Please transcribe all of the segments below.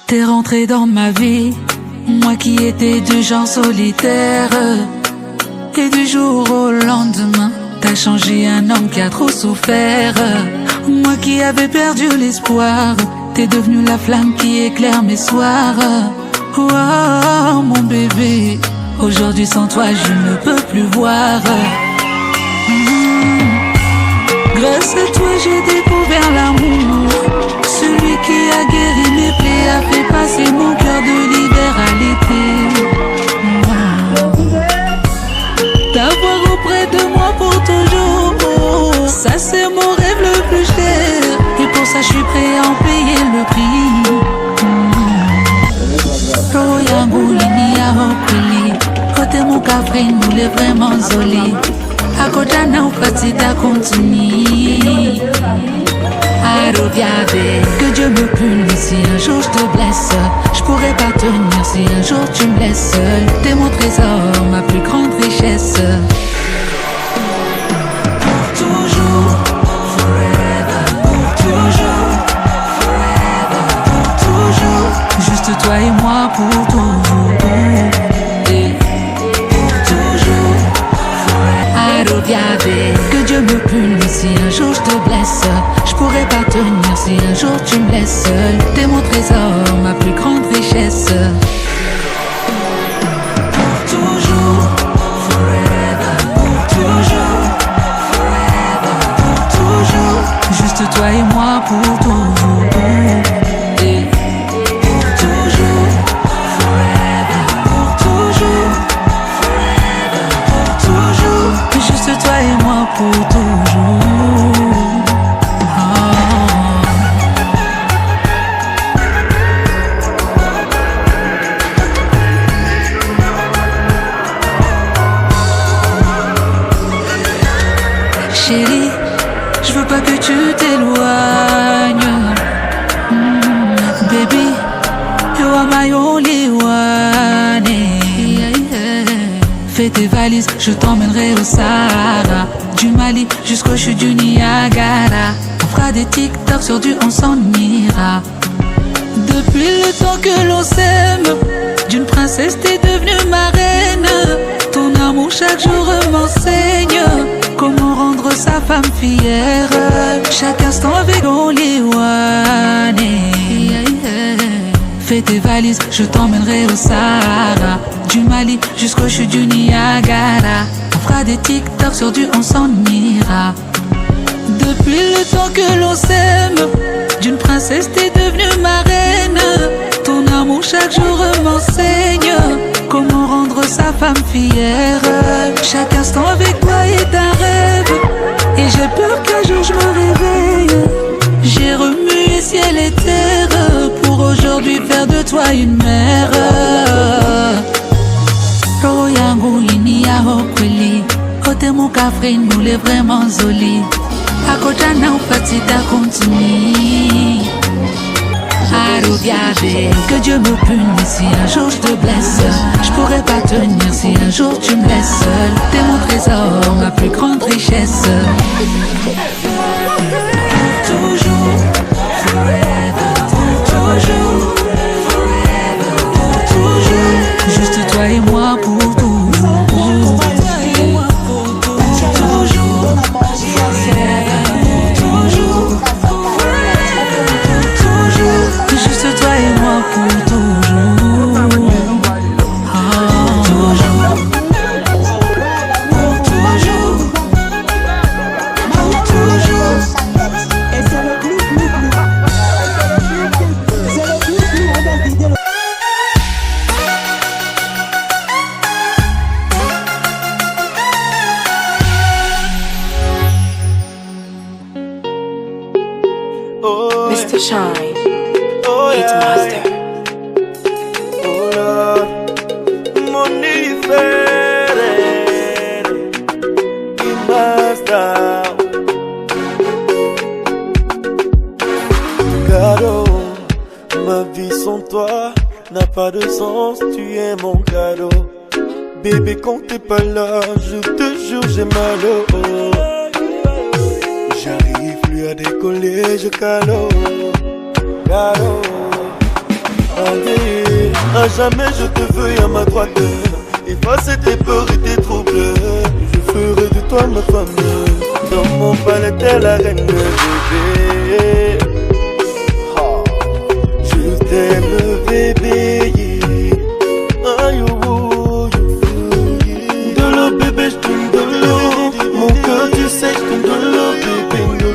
T'es rentré dans ma vie, moi qui étais du genre solitaire. Et du jour au lendemain, t'as changé un homme qui a trop souffert. Moi qui avais perdu l'espoir, t'es devenu la flamme qui éclaire mes soirs. Oh mon bébé, aujourd'hui sans toi je ne peux plus voir. Grâce à toi j'ai découvert l'amour, celui qui a guéri mes plaies, a fait passer mon cœur de l'hiver à l'été. T'avoir auprès de moi pour toujours, ça c'est mon rêve le plus cher, et pour ça je suis prêt à en payer le prix. Roho yangu inia hokuli, kote mukafri nule vraiment zoli, akotana upatita continue. Que Dieu me punisse si un jour je te blesse. Je pourrais pas tenir si un jour tu me laisses seul. T'es mon trésor, ma plus grande richesse. Pour toujours, forever. Pour toujours, forever. Pour toujours, juste toi et moi pour toujours. Pour toujours, forever. Que Dieu me punisse si un jour je te blesse. Je pourrais pas tenir si un jour tu me laisses seul. T'es mon trésor, ma plus grande richesse. Pour toujours, forever. Pour toujours, forever. Pour toujours, juste toi et moi pour toujours. Pour toujours, forever. Pour toujours, forever. Pour toujours, juste toi et moi pour toujours. Chérie, je veux pas que tu t'éloignes. Baby, you are my only one. Fais tes valises, je t'emmènerai au Sahara, du Mali jusqu'aux chutes du Niagara. On fera des TikTok sur du on s'en ira. Depuis le temps que l'on s'aime, d'une princesse t'es devenue ma reine. Ton amour chaque jour m'enseigne comment rendre sa femme fière. Chaque instant avec Only One. Fais tes valises, je t'emmènerai au Sahara, du Mali jusqu'aux chutes du Niagara. On fera des TikTok sur du on s'en ira. Depuis le temps que l'on s'aime, d'une princesse t'es devenue ma reine. Ton amour chaque jour m'enseigne comment rendre sa femme fière. Chaque instant avec toi est un rêve, et j'ai peur qu'un jour je me réveille. J'ai remué ciel et terre pour aujourd'hui faire de toi une mère. Roho yangu inia hokweli, kote mukafri nule vraiment zoli, akotana upatita continue. Que Dieu me punisse si un jour je te blesse. Je pourrais pas tenir si un jour tu me laisses seul. T'es mon trésor, ma plus grande richesse. Pour toujours, forever. Pour toujours, forever. Pour toujours, juste toi et moi pour toujours. Toujours, forever. Toujours, juste toi et moi pour toujours. Toujours. Pour toujours. Pour toujours. Et c'est le plus. C'est le plus, on va vider le... Mr. Shine. Oh It's yeah. master. Oh Lord, mon different, master. Cadeau, ma vie sans toi n'a pas de sens. Tu es mon cadeau, bébé. Quand t'es pas là, je te jure j'ai mal au haut. J'arrive plus à décoller, je calo. Allez, à jamais je te veux à ma droite. Effacer tes peurs et tes troubles. Je ferai de toi ma femme. Dans mon palais t'es la reine bébé. Oh, je t'aime bébé. Aïe, oh, de l'eau bébé, je te donne l'eau. Mon cœur tu sais je te donne l'eau bébé. De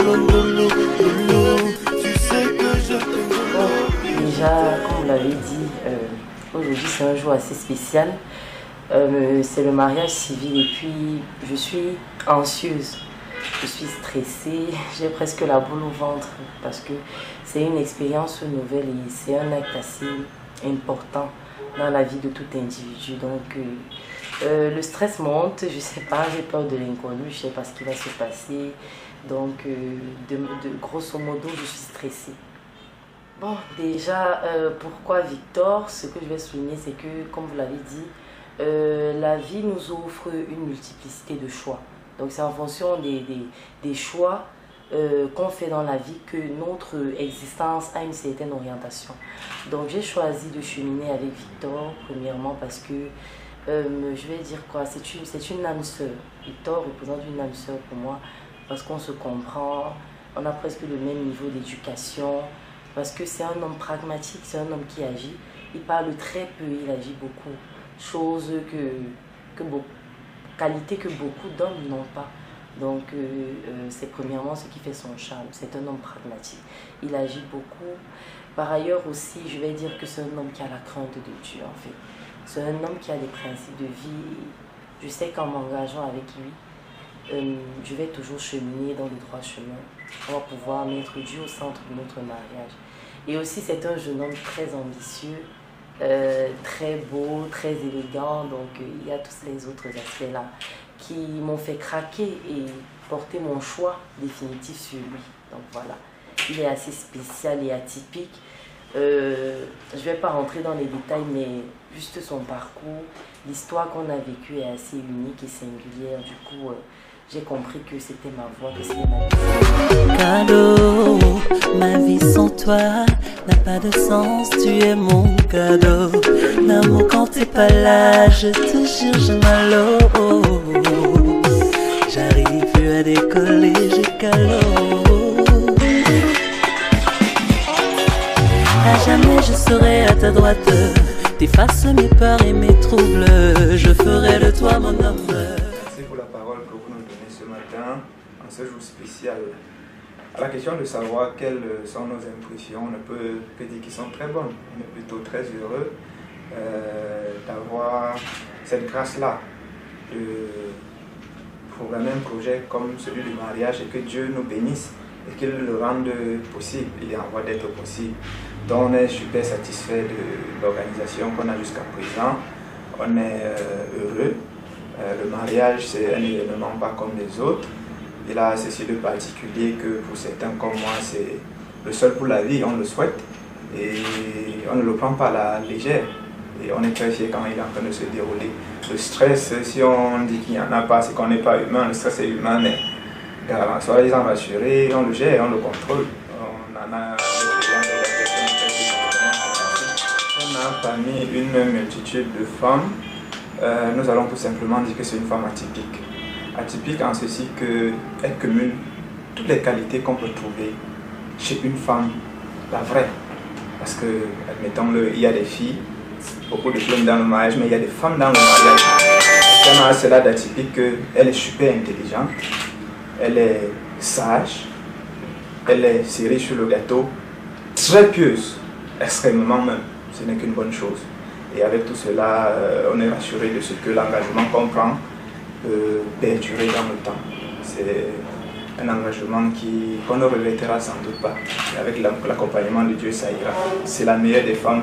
l'eau, tu sais que je te donne l'eau. Déjà, comme vous l'avez dit, aujourd'hui c'est un jour assez spécial. C'est le mariage civil et puis je suis anxieuse, je suis stressée, j'ai presque la boule au ventre parce que c'est une expérience nouvelle et c'est un acte assez important dans la vie de tout individu. Donc le stress monte, je sais pas, j'ai peur de l'inconnu, je sais pas ce qui va se passer. Donc grosso modo, je suis stressée. Bon, déjà, pourquoi Victor? Ce que je vais souligner, c'est que, comme vous l'avez dit, la vie nous offre une multiplicité de choix. Donc c'est en fonction des choix qu'on fait dans la vie que notre existence a une certaine orientation. Donc j'ai choisi de cheminer avec Victor, premièrement parce que, je vais dire quoi, c'est une âme sœur. Victor représente une âme sœur pour moi parce qu'on se comprend, on a presque le même niveau d'éducation, parce que c'est un homme pragmatique, c'est un homme qui agit. Il parle très peu, il agit beaucoup. Chose qualité que beaucoup d'hommes n'ont pas. Donc c'est premièrement ce qui fait son charme. C'est un homme pragmatique. Il agit beaucoup. Par ailleurs aussi, je vais dire que c'est un homme qui a la crainte de Dieu en fait. C'est un homme qui a des principes de vie. Je sais qu'en m'engageant avec lui, je vais toujours cheminer dans le droit chemin. On va pouvoir mettre Dieu au centre de notre mariage. Et aussi c'est un jeune homme très ambitieux. Très beau, très élégant, donc il y a tous les autres aspects là qui m'ont fait craquer et porter mon choix définitif sur lui. Donc voilà, il est assez spécial et atypique. Je ne vais pas rentrer dans les détails, mais juste son parcours, l'histoire qu'on a vécue est assez unique et singulière. Du coup, j'ai compris que c'était ma voix, que c'était ma vie. Cadeau, ma vie sans toi n'a pas de sens, tu es mon cadeau. L'amour quand t'es pas là, je te jure, j'ai mal au haut. J'arrive plus à décoller, j'ai calot. À jamais je serai à ta droite, t'effaces mes peurs et mes troubles, je ferai de toi mon homme. Merci pour la parole que vous nous donnez ce matin, en ce jour spécial. À la question de savoir quelles sont nos impressions, on ne peut que dire qu'elles sont très bonnes. On est plutôt très heureux d'avoir cette grâce-là de programmer un projet comme celui du mariage et que Dieu nous bénisse et qu'il le rende possible. Il est en voie d'être possible. Donc on est super satisfait de l'organisation qu'on a jusqu'à présent. On est heureux. Le mariage, c'est un événement pas comme les autres. Il a ceci de particulier que pour certains comme moi, c'est le seul pour la vie, on le souhaite. Et on ne le prend pas à la légère. Et on est très fiers quand il est en train de se dérouler. Le stress, si on dit qu'il n'y en a pas, c'est qu'on n'est pas humain. Le stress est humain, mais soyez-en rassurés, on le gère, on le contrôle. On en a parmi une multitude de femmes. Nous allons tout simplement dire que c'est une femme atypique. Atypique en ceci qu'elle cumule toutes les qualités qu'on peut trouver chez une femme, la vraie. Parce que, admettons-le, il y a des filles, beaucoup de filles dans le mariage, mais il y a des femmes dans le mariage. Elle a cela d'atypique qu'elle est super intelligente, elle est sage, elle est serrée sur le gâteau, très pieuse, extrêmement même. Ce n'est qu'une bonne chose. Et avec tout cela, on est rassuré de ce que l'engagement qu'on prend peut perdurer dans le temps. C'est un engagement qu'on ne regrettera sans doute pas. Et avec l'accompagnement de Dieu, ça ira. C'est la meilleure des femmes.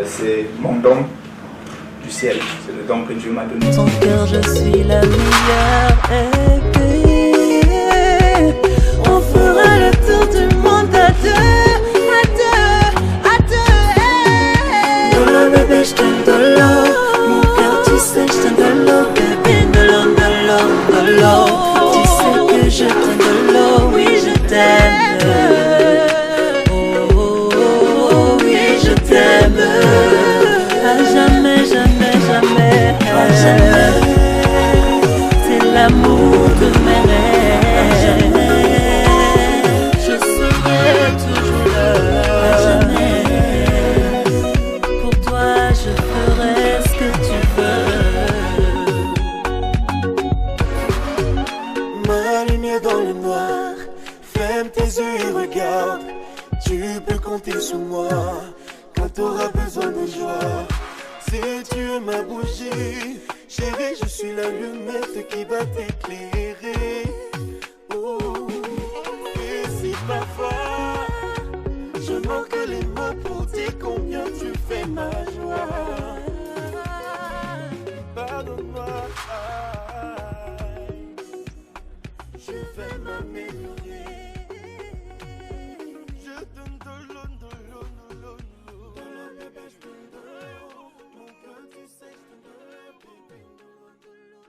C'est mon don du ciel. C'est le don que Dieu m'a donné. Ton cœur, je suis la meilleure épée. On fera le tour du monde à deux, à deux, à deux. De l'eau, bébé, je t'aime de l'eau. Mon cœur, tu sais, je t'aime de l'eau, bébé. De l'eau, de l'eau, de l'eau. Tu sais que je t'aime de l'eau, oui, je t'aime. Oh, oh, oh, oui, je t'aime. t'auras besoin de joie. Si tu es ma bougie, chérie, je suis la lunette qui va t'éclairer. Oh. Et si parfois je manque les mots pour dire combien tu fais ma joie, pardonne-moi, je vais m'améliorer. Je donne de l'eau, bébé, je donne de l'eau. Mon cœur, tu sais, je donne de l'eau, bébé, de l'eau, de l'eau, de l'eau.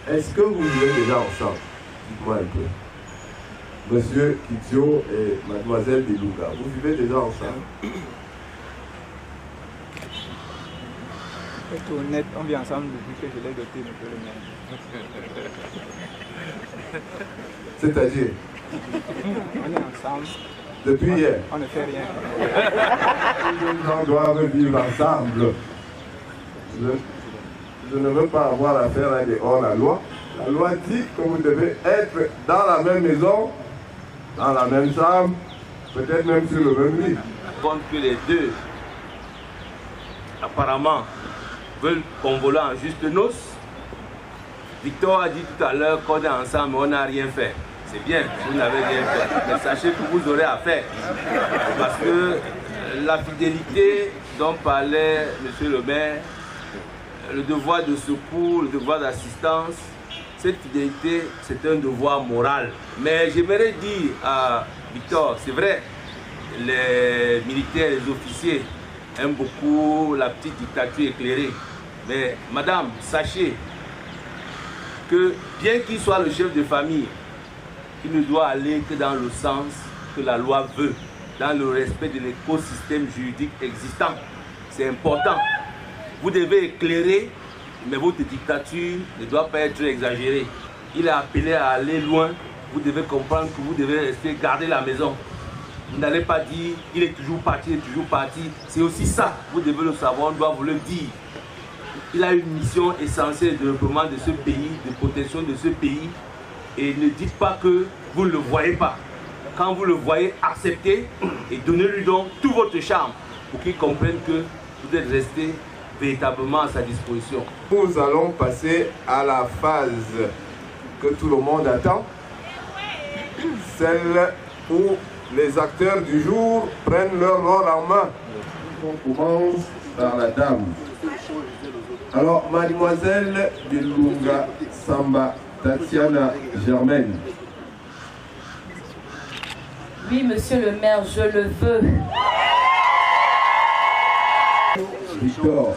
Est-ce que vous vivez déjà ensemble? Dites-moi un peu. Monsieur Kitio et Mademoiselle Deluga, vous vivez déjà ensemble? Pour être honnête, on vit ensemble depuis que je l'ai doté, monsieur le maire. C'est-à-dire? On est ensemble. Depuis hier? On ne fait rien. Les gens doivent vivre ensemble. Je ne veux pas avoir affaire à des hors-la-loi. La loi dit que vous devez être dans la même maison, dans la même chambre, peut-être même sur le même lit. Compte que les deux, apparemment, veulent convoler en juste noces. Victor a dit tout à l'heure qu'on est ensemble, mais on n'a rien fait. C'est bien, vous n'avez rien fait. Mais sachez que vous aurez à faire. Parce que la fidélité dont parlait monsieur le maire, le devoir de secours, le devoir d'assistance, cette fidélité, c'est un devoir moral. Mais j'aimerais dire à Victor, c'est vrai, les militaires, les officiers aiment beaucoup la petite dictature éclairée. Mais madame, sachez que bien qu'il soit le chef de famille, il ne doit aller que dans le sens que la loi veut, dans le respect de l'écosystème juridique existant. C'est important. Vous devez éclairer, mais votre dictature ne doit pas être exagérée. Il a appelé à aller loin. Vous devez comprendre que vous devez rester garder la maison. Vous n'allez pas dire, il est toujours parti, il est toujours parti. C'est aussi ça, vous devez le savoir, on doit vous le dire. Il a une mission essentielle de développement de ce pays, de protection de ce pays. Et ne dites pas que vous ne le voyez pas. Quand vous le voyez, acceptez et donnez-lui donc tout votre charme pour qu'il comprenne que vous êtes resté véritablement à sa disposition. Nous allons passer à la phase que tout le monde attend, celle où les acteurs du jour prennent leur rôle en main. On commence par la dame. Alors, mademoiselle Dilunga Samba Tatiana Germaine. Oui, monsieur le maire, je le veux. Victor.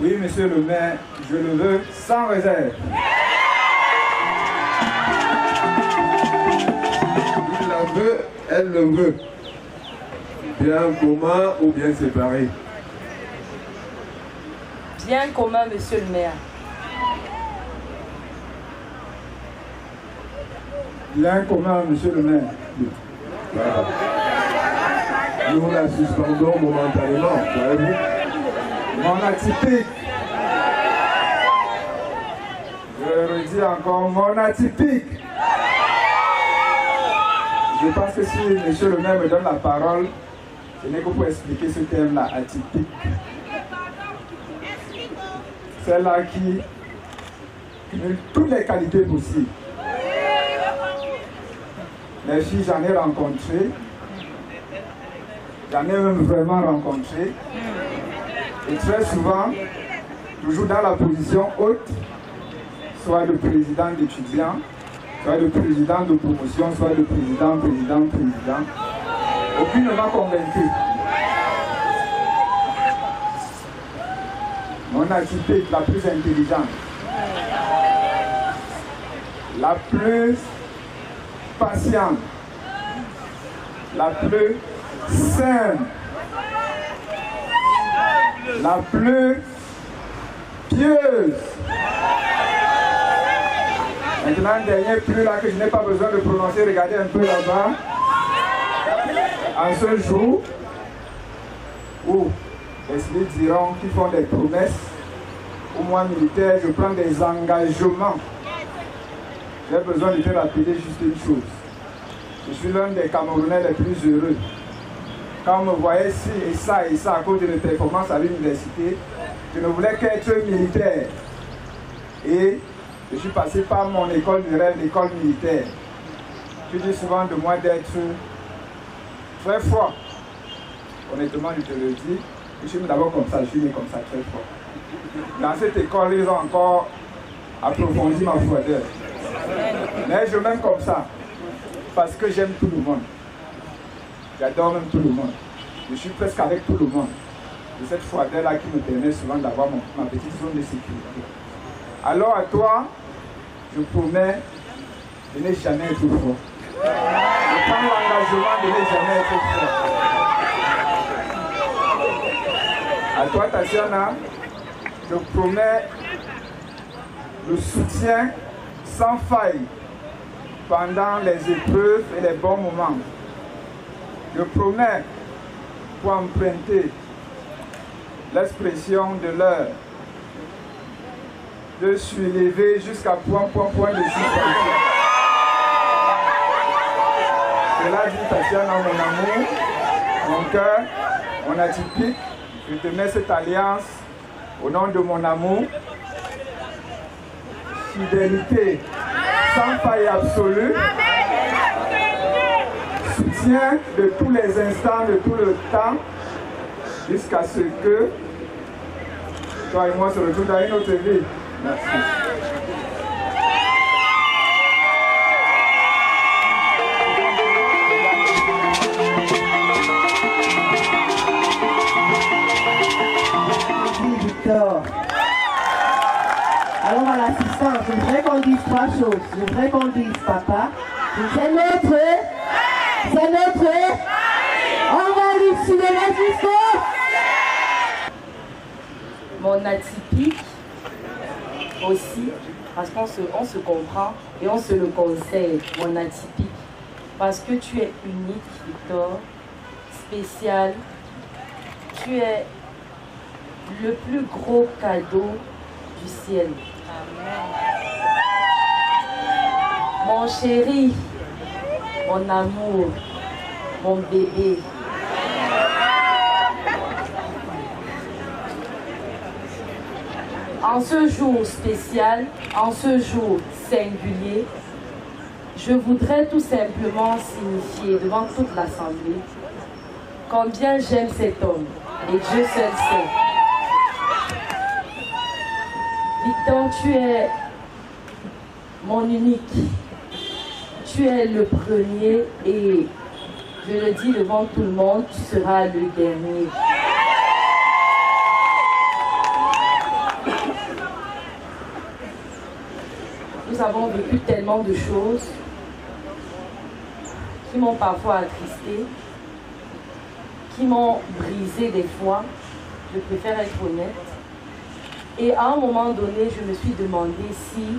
Oui, monsieur le maire, je le veux sans réserve. Il la veut, elle le veut. Bien commun ou bien séparé? Bien commun, monsieur le maire. Bien commun, monsieur le maire. Voilà. Nous la suspendons momentanément, voyez-vous? Mon atypique. Je redis encore, mon atypique. Je pense que si monsieur le maire me donne la parole, ce n'est que pour expliquer ce terme-là, atypique. Celle-là qui cumule toutes les qualités possibles. Les filles, j'en ai rencontré. J'en ai même vraiment rencontré. Et très souvent, toujours dans la position haute, soit de président d'étudiant, soit de président de promotion, soit de président. Aucune ne m'a convaincu. Mon atypique, la plus intelligente, la plus patiente, la plus saine, la plus pieuse. Maintenant, dernier plus là que je n'ai pas besoin de prononcer, regardez un peu là-bas. En ce jour où les civils diront qu'ils font des promesses, au moins militaire, je prends des engagements. J'ai besoin de te rappeler juste une chose. Je suis l'un des Camerounais les plus heureux. Quand on me voyait ci et ça à cause de mes performances à l'université, je ne voulais qu'être militaire. Et je suis passé par mon école de rêve, l'école militaire. Je dis souvent de moi d'être très fort. Honnêtement, je te le dis. Je suis d'abord comme ça, je suis né comme ça, très fort. Dans cette école, ils ont encore approfondi ma froideur. Mais je m'aime comme ça. Parce que j'aime tout le monde. J'adore même tout le monde. Je suis presque avec tout le monde. C'est cette froideur-là qui me permet souvent d'avoir ma petite zone de sécurité. Alors à toi, je promets de ne jamais être fort. Je prends l'engagement de ne jamais être fort. À toi, Tatiana, je promets le soutien sans faille pendant les épreuves et les bons moments. Je promets, pour emprunter l'expression de l'heure, de s'élever jusqu'à point de suspension. Cela dit, Tatiana, mon amour, mon cœur, mon atypique, je te mets cette alliance au nom de mon amour, fidélité sans faille absolue, soutien de tous les instants, de tout le temps, jusqu'à ce que toi et moi se retrouvent dans une autre vie. Merci. Victor. Alors à l'assistance, je voudrais qu'on dise trois choses. Je voudrais qu'on dise papa. C'est notre. On va lui suivre la justice. Mon atypique aussi, parce qu'on se comprend et on se le conseille, mon atypique. Parce que tu es unique, Victor, spécial. Tu es le plus gros cadeau du ciel. Mon chéri, mon amour, mon bébé. En ce jour spécial, en ce jour singulier, je voudrais tout simplement signifier devant toute l'Assemblée combien j'aime cet homme, et Dieu seul sait. Victor, tu es mon unique. Tu es le premier et je le dis devant tout le monde, tu seras le dernier. avons vécu tellement de choses qui m'ont parfois attristée, qui m'ont brisé des fois. Je préfère être honnête. Et à un moment donné, je me suis demandé si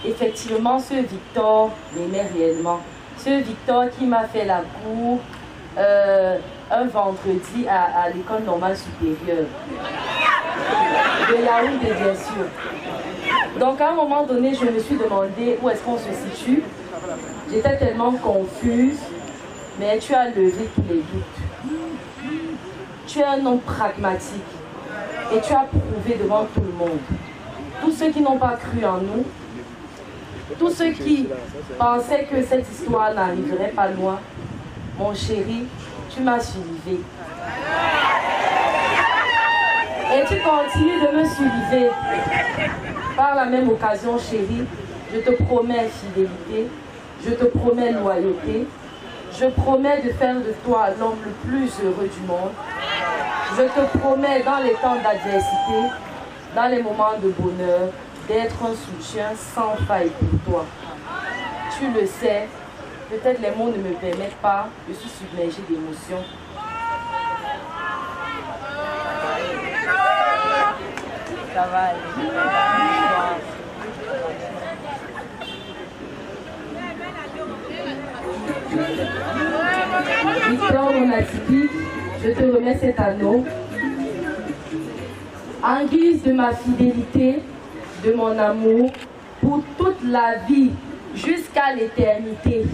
effectivement ce Victor m'aimait réellement. Ce Victor qui m'a fait la cour un vendredi à l'école normale supérieure. De Yaoundé, bien sûr. Donc à un moment donné, je me suis demandé où est-ce qu'on se situe. J'étais tellement confuse, mais tu as levé tous les doutes. Tu es un homme pragmatique et tu as prouvé devant tout le monde. Tous ceux qui n'ont pas cru en nous, tous ceux qui pensaient que cette histoire n'arriverait pas loin, mon chéri, tu m'as suivi. Et tu continues de me suivre. Par la même occasion, chérie, je te promets fidélité, je te promets loyauté, je promets de faire de toi l'homme le plus heureux du monde. Je te promets dans les temps d'adversité, dans les moments de bonheur, d'être un soutien sans faille pour toi. Tu le sais, peut-être les mots ne me permettent pas, je suis submergée d'émotions. Ça va aller. Victor, mon atypique, je te remets cet anneau. En guise de ma fidélité, de mon amour, pour toute la vie, jusqu'à l'éternité.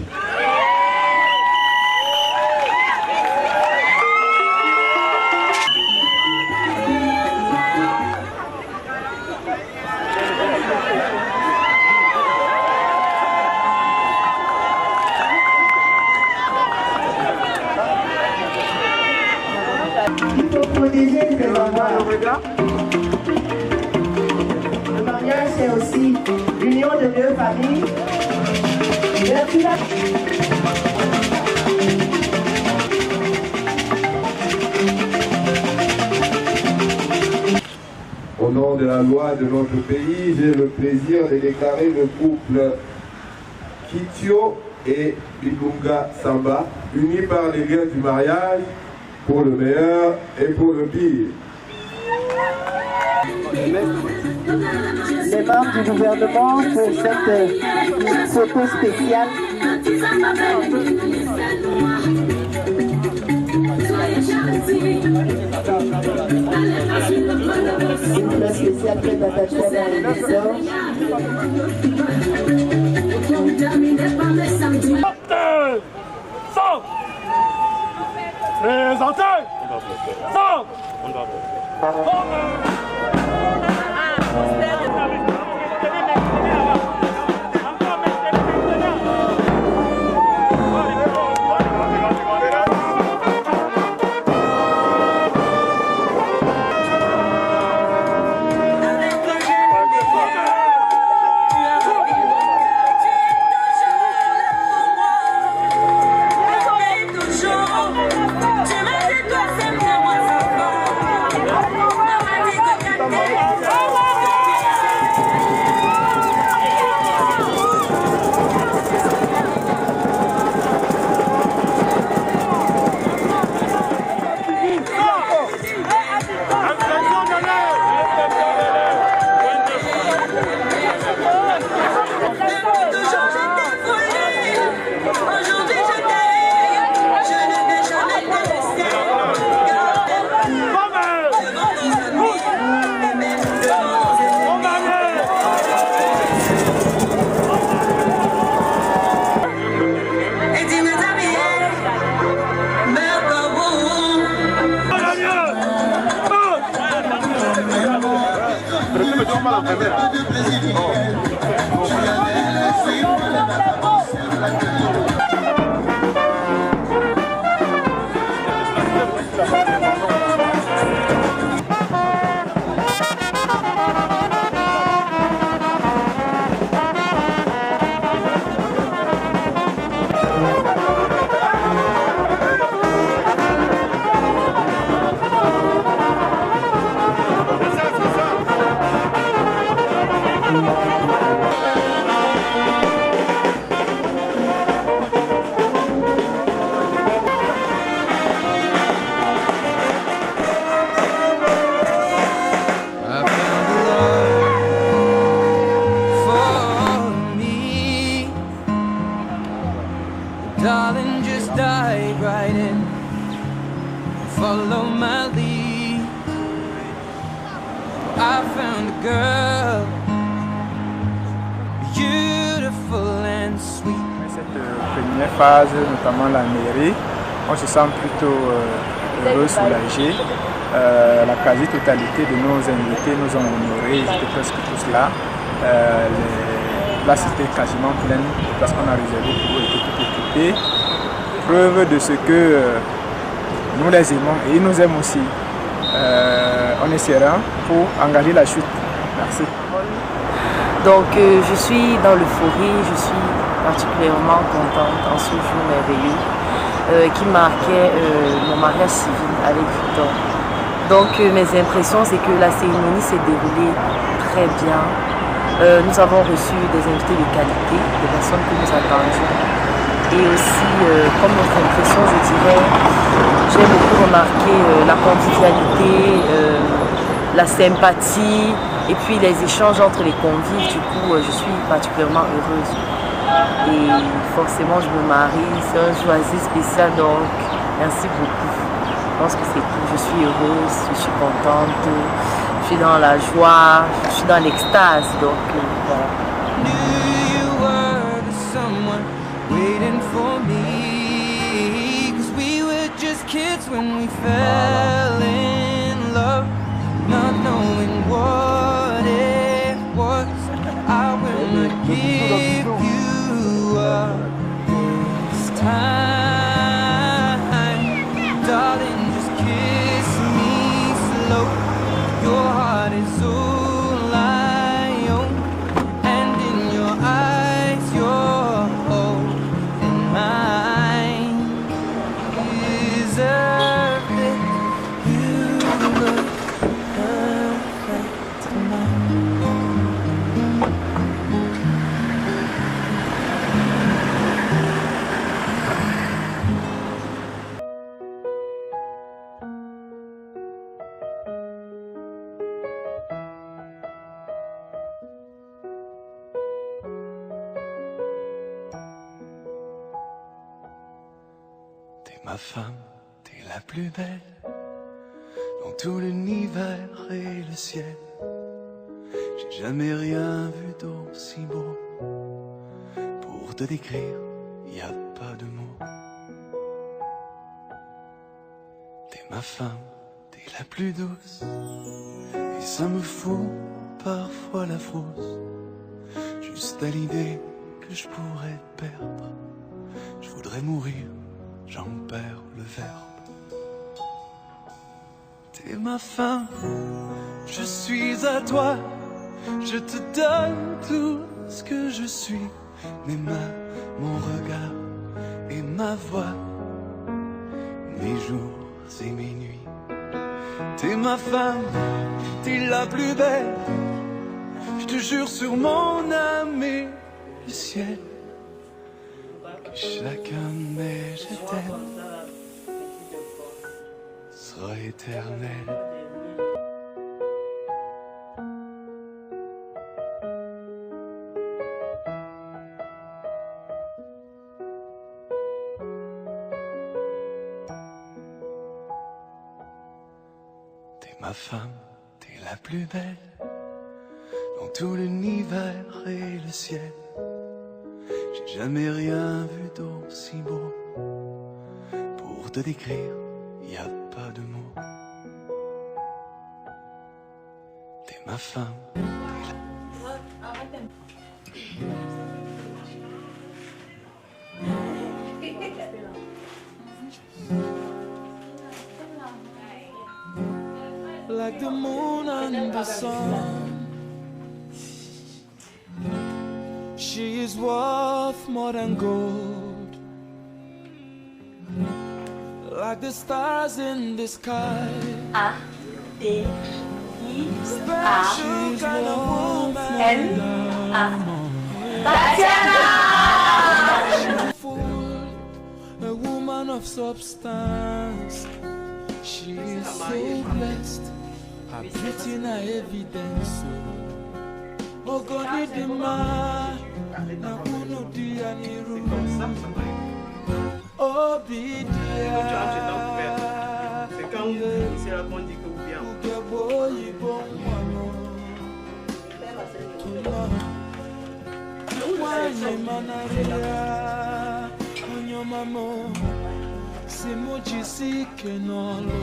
Il faut protéger ces enfants. Le mariage, c'est aussi l'union de deux familles. Merci. Au nom de la loi de notre pays, j'ai le plaisir de déclarer le couple Kitio et Ilunga Samba, unis par les liens du mariage, pour le meilleur et pour le pire. Les membres du gouvernement pour cette photo spéciale. Une fleur spéciale très attachée à l'émission. Présentez! Sans! follow my lead. I found a girl, beautiful and sweet. Cette première phase, notamment la mairie, on se sent plutôt heureux, soulagé. La quasi-totalité de nos invités nous ont honorés, ils étaient presque tous là. Les places étaient quasiment pleines, les places qu'on a réservées pour eux étaient toutes occupées. Preuve de ce que nous les aimons et ils nous aiment aussi. On est serein pour engager la chute. Merci. Donc je suis dans l'euphorie, je suis particulièrement contente en ce jour merveilleux qui marquait mon mariage civil avec Victor. Donc mes impressions, c'est que la cérémonie s'est déroulée très bien. Nous avons reçu des invités de qualité, des personnes que nous attendions. Et aussi, comme notre impression, je dirais, j'ai beaucoup remarqué la convivialité, la sympathie et puis les échanges entre les convives. Du coup, je suis particulièrement heureuse. Et forcément, je me marie, c'est un jour assez spécial, donc merci beaucoup. Je pense que c'est tout. Je suis heureuse, je suis contente, je suis dans la joie, je suis dans l'extase, donc voilà. Waiting for me, 'cause we were just kids when we fell in love, not knowing what it was. I will not give you up this time, darling, just kiss me slow. Your heart is all I own, and in your eyes you're mine. Deserve it. You look perfect tonight. Ma femme, t'es la plus belle dans tout l'univers et le ciel. J'ai jamais rien vu d'aussi beau. Pour te décrire, y a pas de mots. T'es ma femme, t'es la plus douce. Et ça me fout parfois la frousse. Juste à l'idée que je pourrais te perdre. Je voudrais mourir. J'en perds le verbe. T'es ma femme, je suis à toi. Je te donne tout ce que je suis. Mes mains, mon regard et ma voix. Mes jours et mes nuits. T'es ma femme, t'es la plus belle. Je te jure sur mon âme et le ciel. Chacun de mes je t'aime sera éternel. T'es ma femme, t'es la plus belle dans tout l'univers et le ciel. J'ai jamais rien vu d'aussi beau. Pour te décrire, y a pas de mots. T'es ma femme. Like the moon and the sun, she is worth more than gold. Like the stars in the sky. Special kind of woman. A woman of substance. She is so blessed. Her beauty na evidence. Oh God, the man. Na kuno di aniru. Oh, be dear. Maria, Onyo Mamo, Simoji Sikenolo,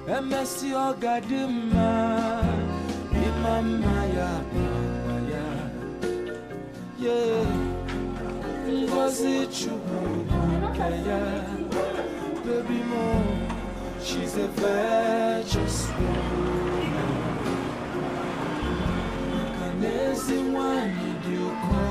Emesi Ogadima, Imamaya, Mamaya, yeah, Ngozi Chukaya, baby mo, she's a virtuous woman. Kanezi wani diuko.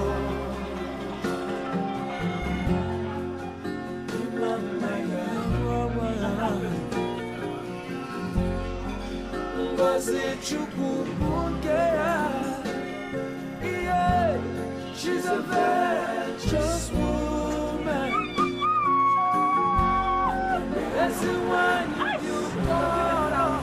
Yeah, she's a virtuous woman. That's the one you got on.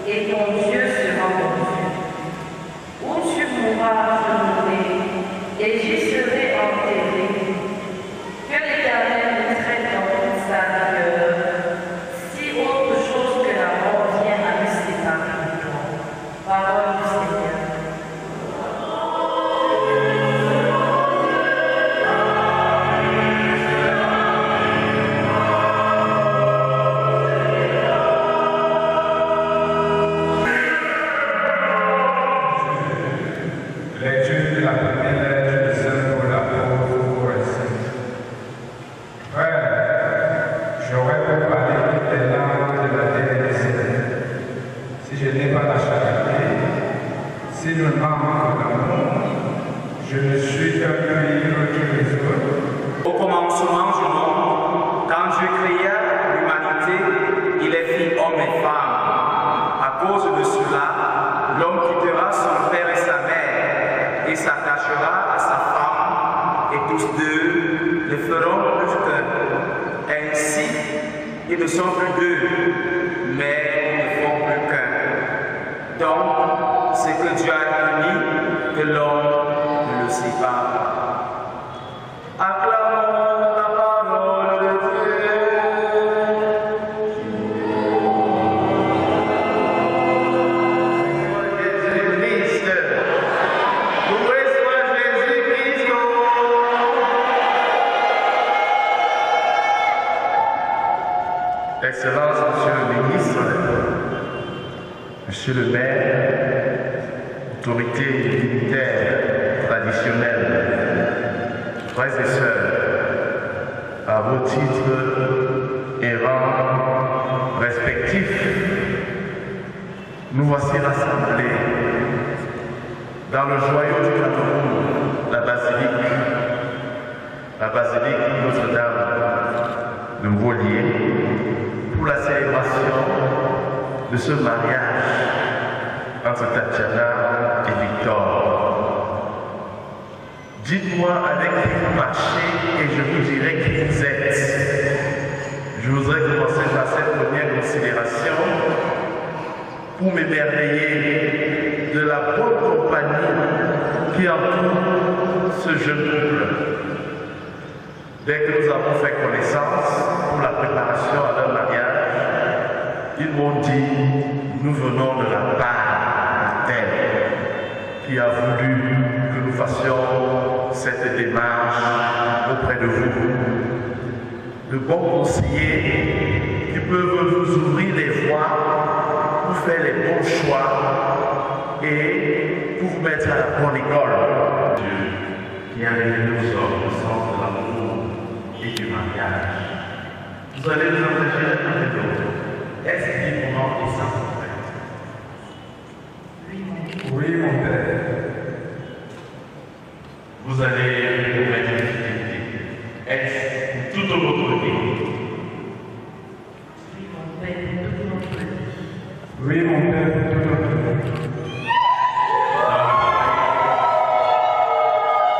Et ton Dieu sera mon Dieu. grand d'amour, je ne suis qu'un vivre que les autres. Au commencement du monde, quand Dieu créa l'humanité, il est fait homme et femme. À cause de cela, l'homme quittera son père et sa mère et s'attachera à sa femme, et tous deux les feront plus qu'un. Ainsi, ils ne sont plus deux, mais ils ne font plus qu'un. Donc, c'est que Dieu a uni, que l'homme ne le sépare. Acclamons la parole de Dieu. Jésus-Christ, loué soit Jésus-Christ. Excellence, Monsieur le ministre, Monsieur le maire, autorité militaire traditionnelle, frères et sœurs, à vos titres et rangs respectifs, nous voici rassemblés dans le joyau du Cameroun, la basilique Notre-Dame de Volier, pour la célébration de ce mariage entre Tatiana et Victor. Dites-moi avec qui vous marchez et je vous dirai qui vous êtes. Je voudrais commencer par cette première considération pour m'émerveiller de la bonne compagnie qui entoure ce jeune couple. Dès que nous avons fait connaissance pour la préparation à leur mariage, ils m'ont dit, nous venons de la part de tel qui a voulu que nous fassions cette démarche auprès de vous. De bons conseillers qui peuvent vous ouvrir les voies pour faire les bons choix et pour vous mettre à la bonne école. Dieu qui a révélé aux hommes le sens de l'amour et du mariage. Vous allez vous engager l'un et l'autre. Est-ce librement et sans contrainte? Oui, mon père. Vous allez vous mettre en fidélité. Est-ce tout au votre vie? Oui, mon père, tout notre vie.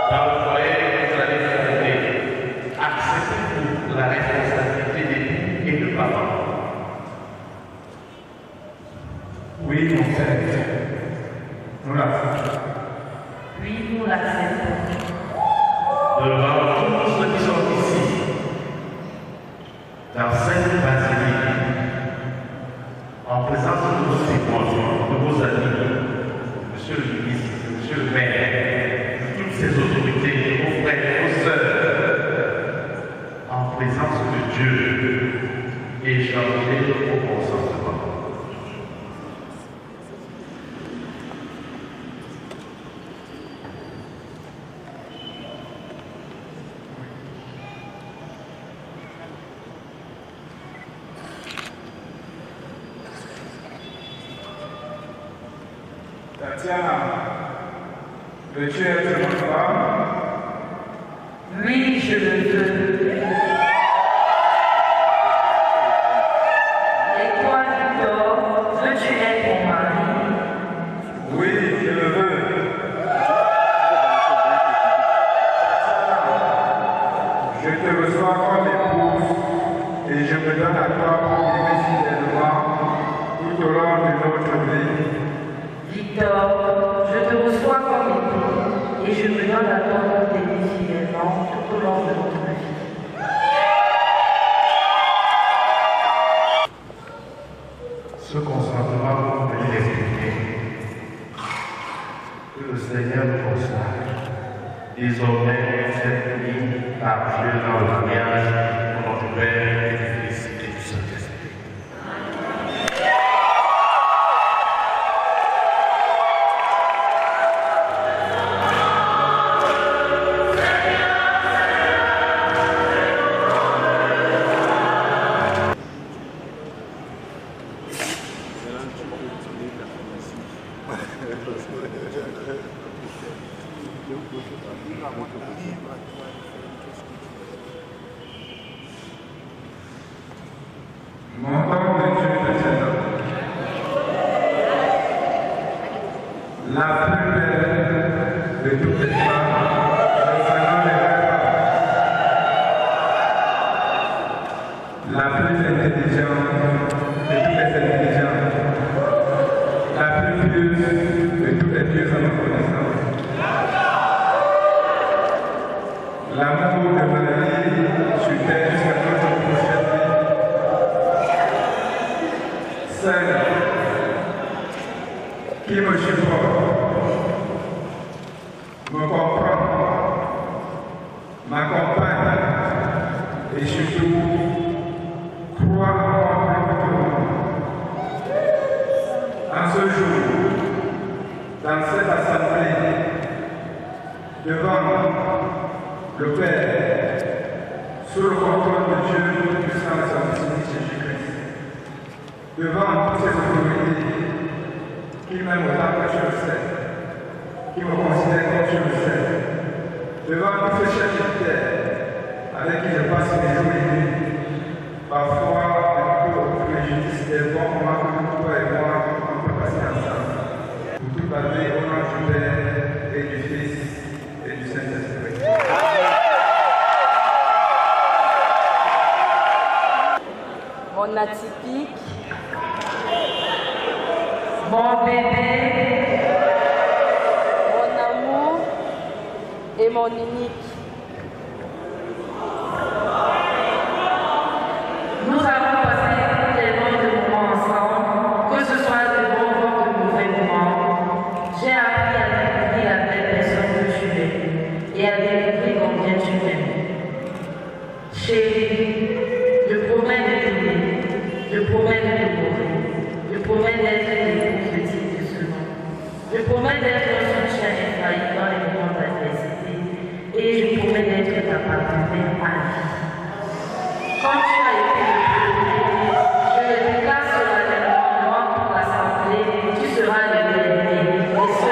Dans le foyer, vous allez fonder. Acceptez-vous la responsabilité d'époux et de parents? Oui, mon père. Nous l'acceptons. Oui, nous l'acceptons. Devant tous ceux qui sont ici, dans cette basilique, en présence de nos témoins, de vos amis, Monsieur le ministre, Monsieur le maire, de toutes ces autorités, vos frères, vos sœurs, en présence de Dieu, échangez au consentement. Tatiana, veux-tu être ma femme? Oui, je le veux. Et toi, Victor, veux-tu être mon mari? Oui, je le veux. Je te reçois comme épouse et je me donne à toi pour vivre fidèlement tout au long de notre vie. Victor, je te reçois comme époux et je me donne à toi pour t'aimer fidèlement tout au long de notre vie. Ce consentement, vous pouvez l'expliquer. Que le Seigneur nous consacre. Désormais, vous êtes unis par Dieu dans le mariage pour notre Père et du Fils et du Saint-Esprit. Mon temps de Dieu précédent, la plus belle de toutes les femmes, le salon des femmes, la plus intelligente de toutes les intelligentes, la plus pieuse de toutes les pieuses à ma connaissance. L'amour de ma vie sur terre jusqu'à notre prochaine vie. Celle qui me supporte, me comprend, m'accompagne et surtout croit en moi plus que moi. En ce jour, dans cette assemblée, devant le Père, sous le contrôle de Dieu Tout-Puissant et son Fils Jésus-Christ, devant toutes ces autorités qui m'aiment autant que je le sais, qui me considèrent comme je le sais, devant tous ces chefs militaires avec qui je passe mes jours et nuits, parfois pour préjudice des bons moments que toi et moi on peut passer ensemble. Pour toute la vie, au nom du Père et du Fils et du Saint-Esprit. Mon atypique, mon bébé, mon amour et mon unique. Nous avons passé tellement de moments ensemble, que ce soit de bons ou de mauvais moments. J'ai appris à découvrir la belle personne que tu es et à découvrir combien tu m'aimes. Chérie, je promets de t'aimer, je promets de te mourir, je promets d'être l'épouse petite de ce monde. Je promets d'être un soutien infaillible dans les moments d'adversité et je promets d'être ta partenaire à vie. Quand tu as été le premier, je le déclare solennellement devant toute l'assemblée, tu seras le dernier. Et ce,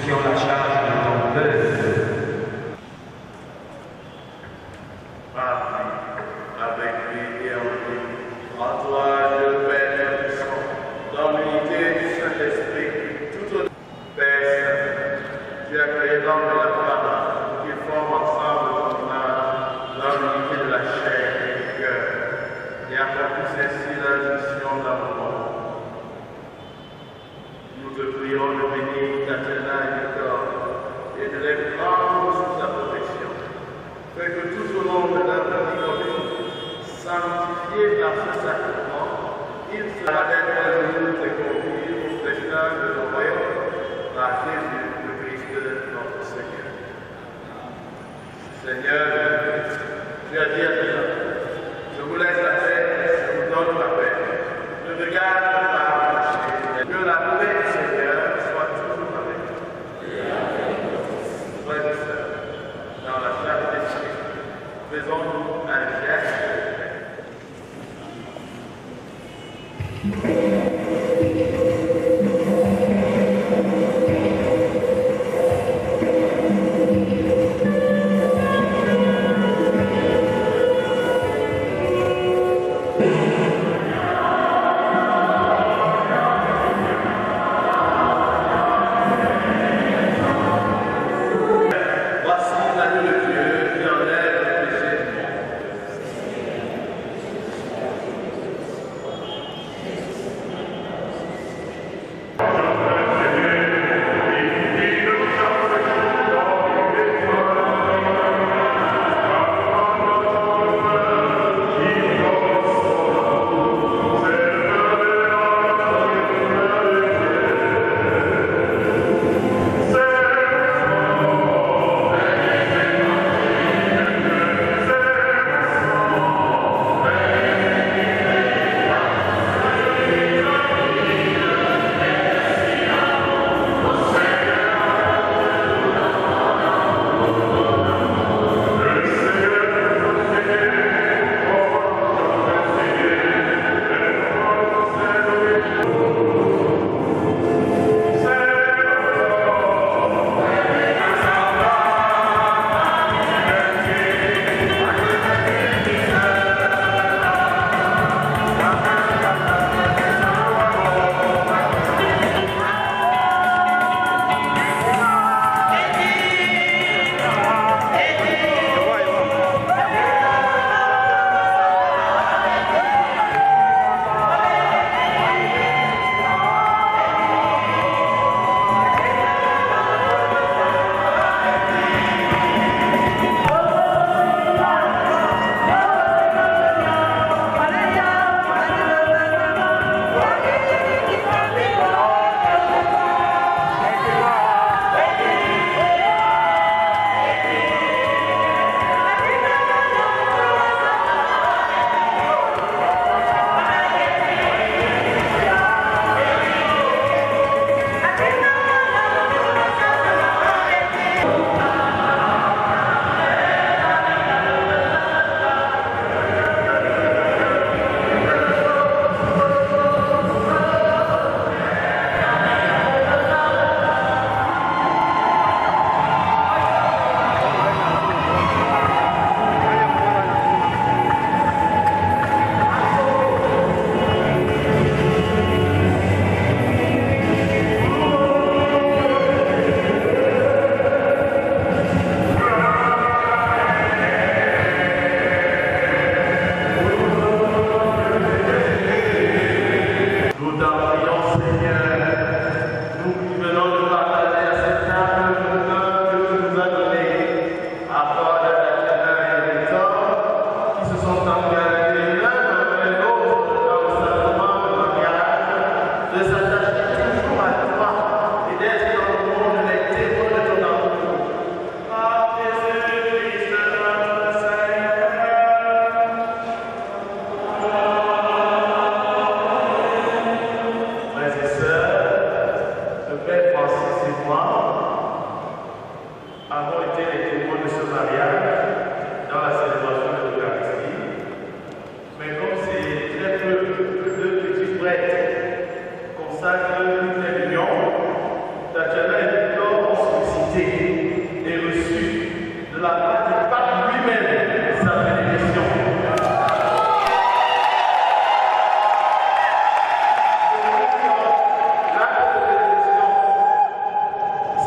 ceux qui ont la charge de ton peuple. Avec lui et en lui, en toi, le Père puissant, dans l'unité du Saint-Esprit, tout au Père, tu as créé l'homme et la femme, qui forment ensemble ton image, dans l'unité de la chair et du cœur, et accomplissent ainsi la mission d'amour. Nous te prions de bénir Tatiana et Victor, et de les prendre sous ta protection. Fais que tout au long de leur vie commune, sanctifiés par ce sacrement, ils se rappellent à nous et conduits au destin de nos royaumes par Jésus, le Christ, notre Seigneur. Seigneur, tu as dit à Dieu, je vous laisse la paix, je vous donne la paix. Ne regarde pas le péché, que la paix du Seigneur soit toujours avec vous. Frères et sœurs, dans la charité de Christ, faisons-nous un geste de paix.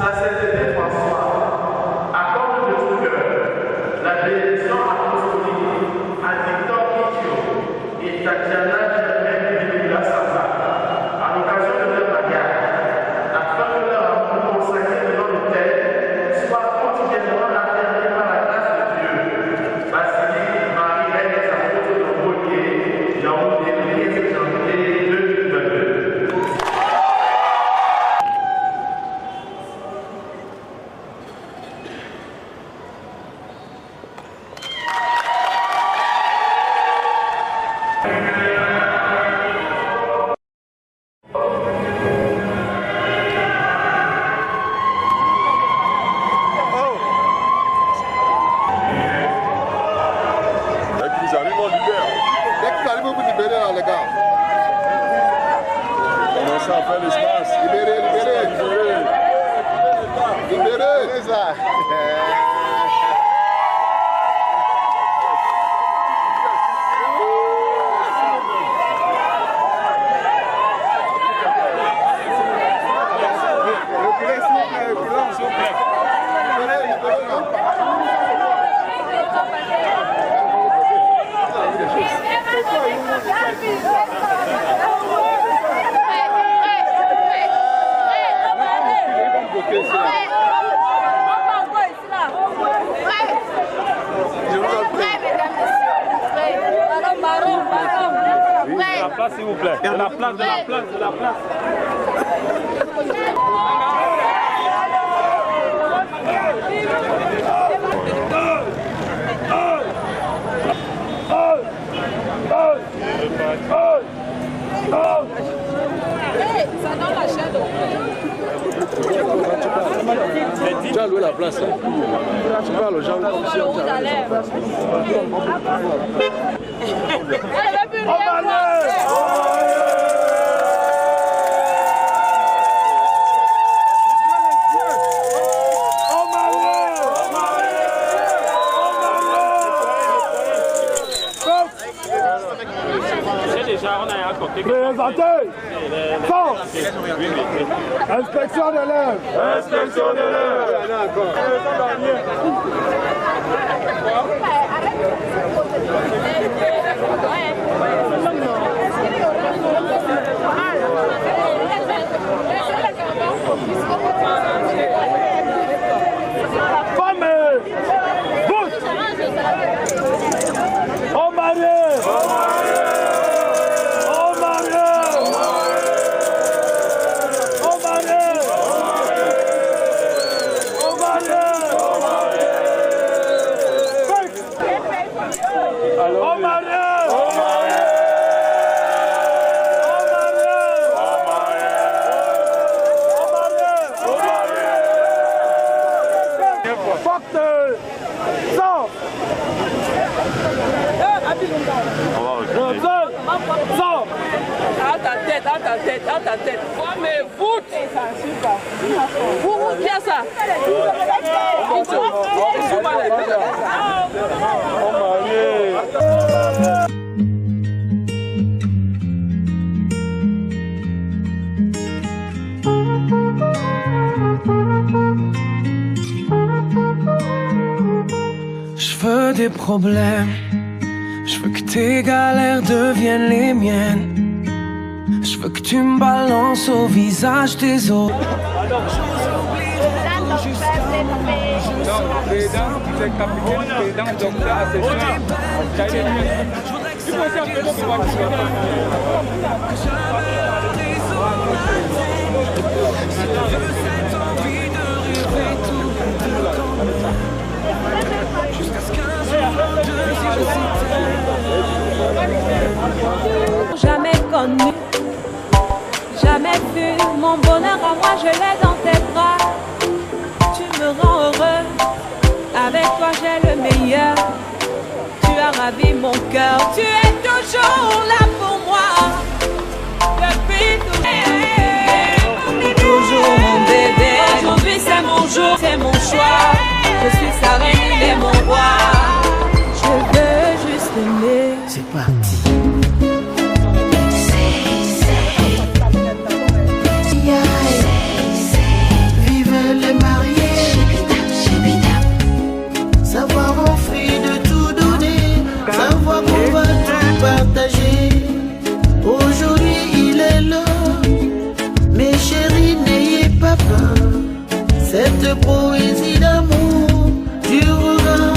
Saint-Césaire François, accorde de tout cœur la bénédiction apostolique à Victor Kitio et Tatiana Germaine Bibula Samba à l'occasion de leur mariage, afin que leur amour consacré devant l'autel soit quotidiennement affermi par la grâce de Dieu. Basilique Marie-Reine des apôtres de Rodier, Jean des janvier 2022. S'il vous plaît, de la place. Tu as loué la place. Tu parles aux gens comme si on t'avait Présentez. Inspection de l'œuvre. Inspection de l'œuvre. Dans ta tête. Oh, mais voûte. Vous, qui a ça? Je veux des problèmes. Je veux que tes galères deviennent les miennes. Je veux que tu me balances au visage des autres. Jamais connu, jamais vu mon bonheur à moi, je l'ai dans tes bras. Tu me rends heureux, avec toi j'ai le meilleur. Tu as ravi mon cœur, tu es toujours là pour moi. Depuis toujours mon bébé, aujourd'hui c'est mon jour, c'est mon choix. Je suis sa reine, il est mon roi. Je veux juste aimer. C'est parti. Vive les Cette poésie d'amour durera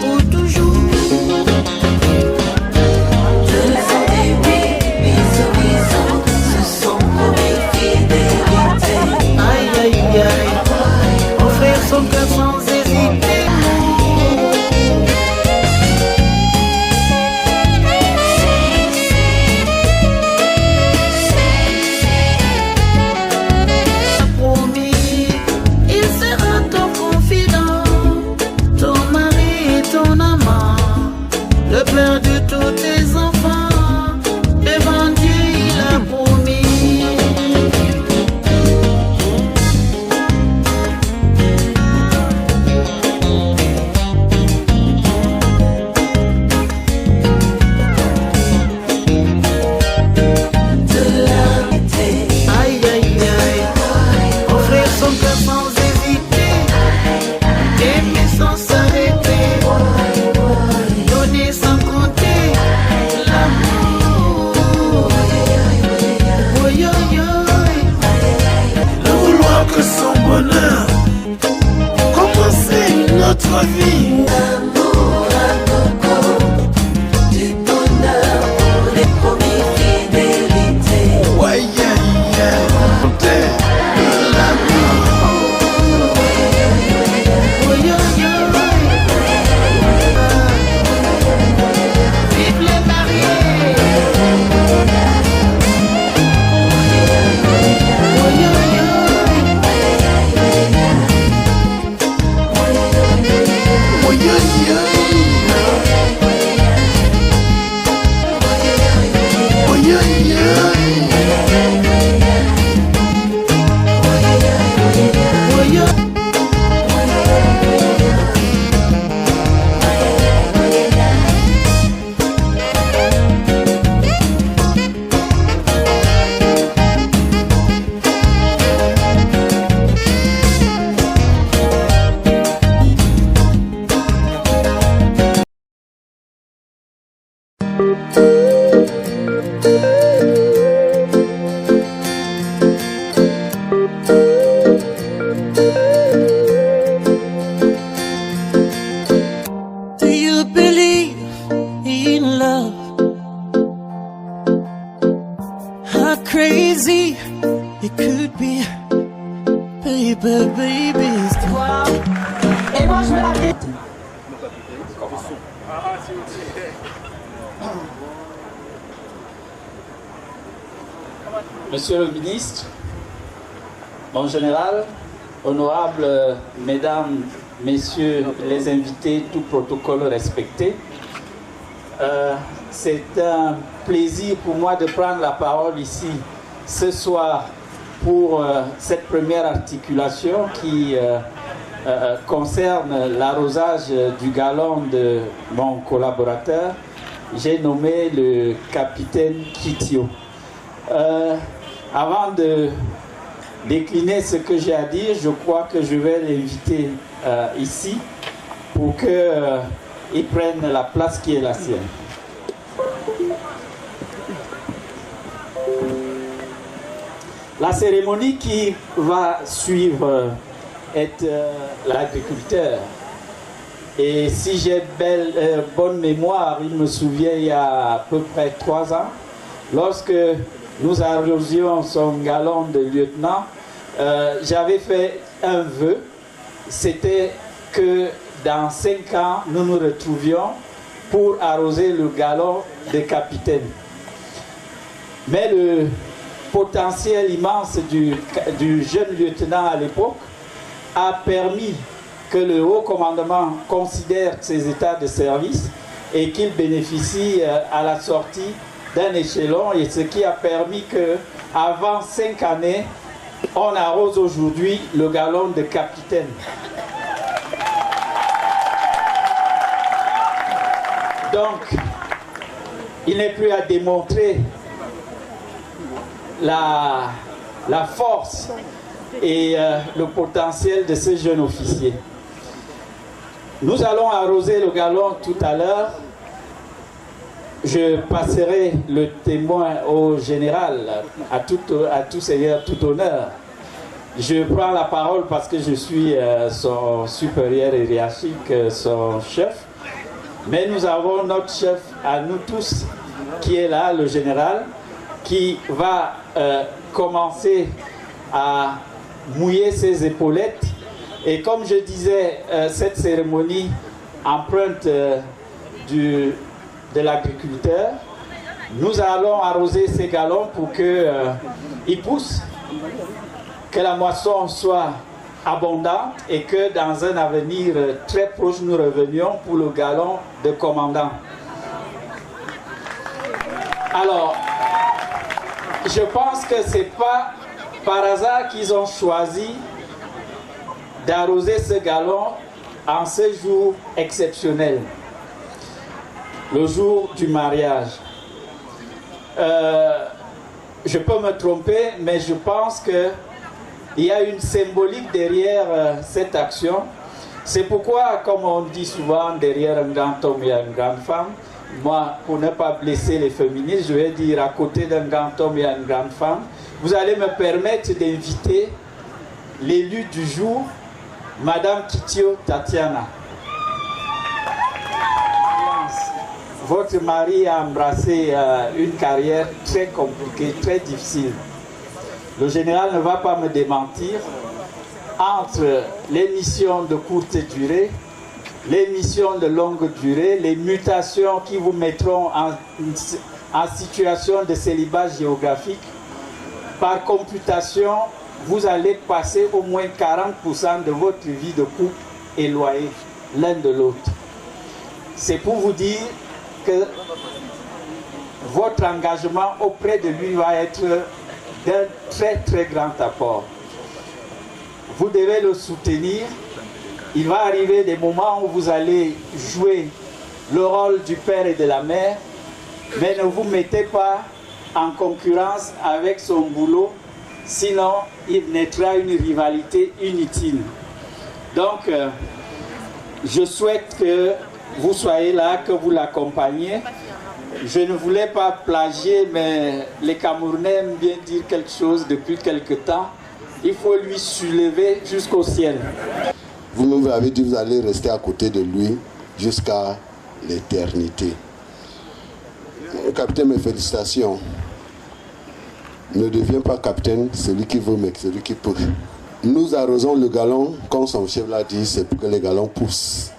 pour toujours. Offrir son cœur sans hésiter. Promis, il sera ton confident, ton mari et ton amant, le père de tous tes enfants. Devant Dieu, il a promis. Notre vie, l'amour à coco, du bonheur pour les promis fidélité. Ouais, yeah, yeah, l'amour. Vive les mariés. Do you believe in love? How crazy it could be, baby, baby. Et moi je me la fais. Monsieur le ministre, mon général, honorables mesdames, messieurs les invités, tout protocole respecté, c'est un plaisir pour moi de prendre la parole ici ce soir pour cette première articulation qui concerne l'arrosage du galon de mon collaborateur. J'ai nommé le capitaine Kitio. Avant de décliner ce que j'ai à dire, je crois que je vais l'inviter ici pour qu'il prenne la place qui est la sienne. La cérémonie qui va suivre est l'agriculteur. Et si j'ai bonne mémoire, il me souvient il y a à peu près 3 ans, lorsque nous arrosions son galon de lieutenant, j'avais fait un vœu, c'était que dans 5 ans, nous nous retrouvions pour arroser le galon de capitaine. Mais le potentiel immense du jeune lieutenant à l'époque a permis que le haut commandement considère ses états de service et qu'il bénéficie à la sortie d'un échelon, et ce qui a permis que avant 5 années, on arrose aujourd'hui le galon de capitaine. Donc, il n'est plus à démontrer la force et le potentiel de ce jeune officier. Nous allons arroser le galon tout à l'heure. Je passerai le témoin au général, à tout seigneur, tout honneur. Je prends la parole parce que je suis son supérieur hiérarchique, son chef. Mais nous avons notre chef à nous tous qui est là, le général, qui va commencer à mouiller ses épaulettes. Et comme je disais, cette cérémonie empreinte de l'agriculteur, nous allons arroser ces galons pour qu'ils poussent, que la moisson soit abondante et que dans un avenir très proche, nous revenions pour le galon de commandant. Alors, je pense que ce n'est pas par hasard qu'ils ont choisi d'arroser ce galon en ce jour exceptionnel, le jour du mariage. Je peux me tromper, mais je pense qu'il y a une symbolique derrière cette action. C'est pourquoi, comme on dit souvent, derrière un grand homme, il y a une grande femme. Moi, pour ne pas blesser les féministes, je vais dire à côté d'un grand homme, il y a une grande femme. Vous allez me permettre d'inviter l'élu du jour, Madame Kitio Tatiana. Votre mari a embrassé une carrière très compliquée, très difficile. Le général ne va pas me démentir. Entre les missions de courte durée, les missions de longue durée, les mutations qui vous mettront en situation de célibat géographique, par computation, vous allez passer au moins 40% de votre vie de couple éloignés l'un de l'autre. C'est pour vous dire que votre engagement auprès de lui va être d'un très très grand apport. Vous devez le soutenir. Il va arriver des moments où vous allez jouer le rôle du père et de la mère, mais ne vous mettez pas en concurrence avec son boulot, sinon il naîtra une rivalité inutile. Donc, je souhaite que vous soyez là, que vous l'accompagniez. Je ne voulais pas plagier, mais les Camerounais aiment bien dire quelque chose depuis quelque temps. Il faut lui soulever jusqu'au ciel. Vous nous avez dit que vous allez rester à côté de lui jusqu'à l'éternité. Capitaine, mes félicitations. Ne deviens pas capitaine, celui qui veut, mais celui qui peut. Nous arrosons le galon, comme son chef l'a dit, c'est pour que les galons poussent.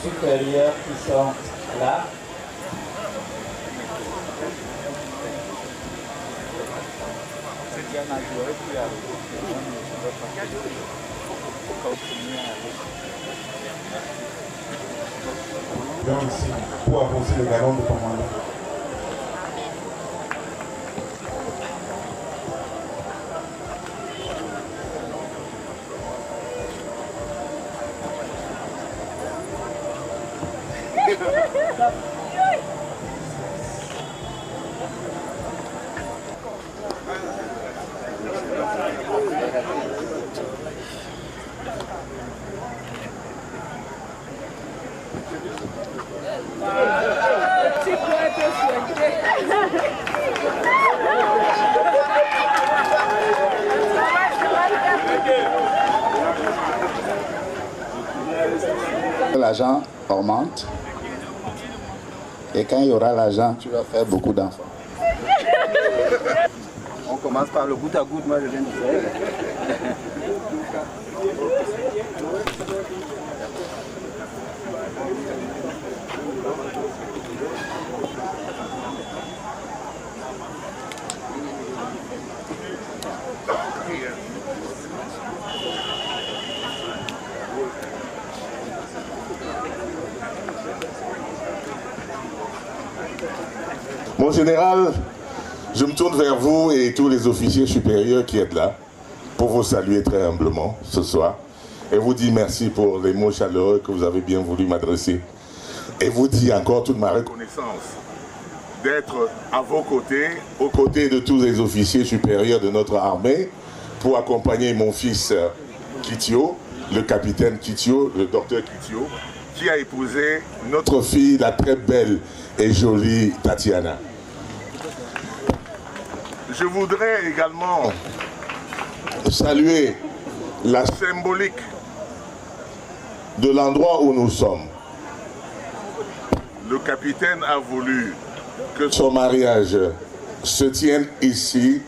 Supérieurs qui sont là. Donc ici, pour avancer le galon de commandant. L'argent augmente et quand il y aura l'argent, tu vas faire beaucoup d'enfants. On commence par le goutte à goutte, moi je viens de dire. Mon général, je me tourne vers vous et tous les officiers supérieurs qui êtes là pour vous saluer très humblement ce soir et vous dire merci pour les mots chaleureux que vous avez bien voulu m'adresser. Et vous dire encore toute ma reconnaissance d'être à vos côtés, aux côtés de tous les officiers supérieurs de notre armée, pour accompagner mon fils Kitio, le capitaine Kitio, le docteur Kitio, qui a épousé notre fille, la très belle et jolie Tatiana. Je voudrais également saluer la symbolique de l'endroit où nous sommes. Le capitaine a voulu que son mariage se tienne ici,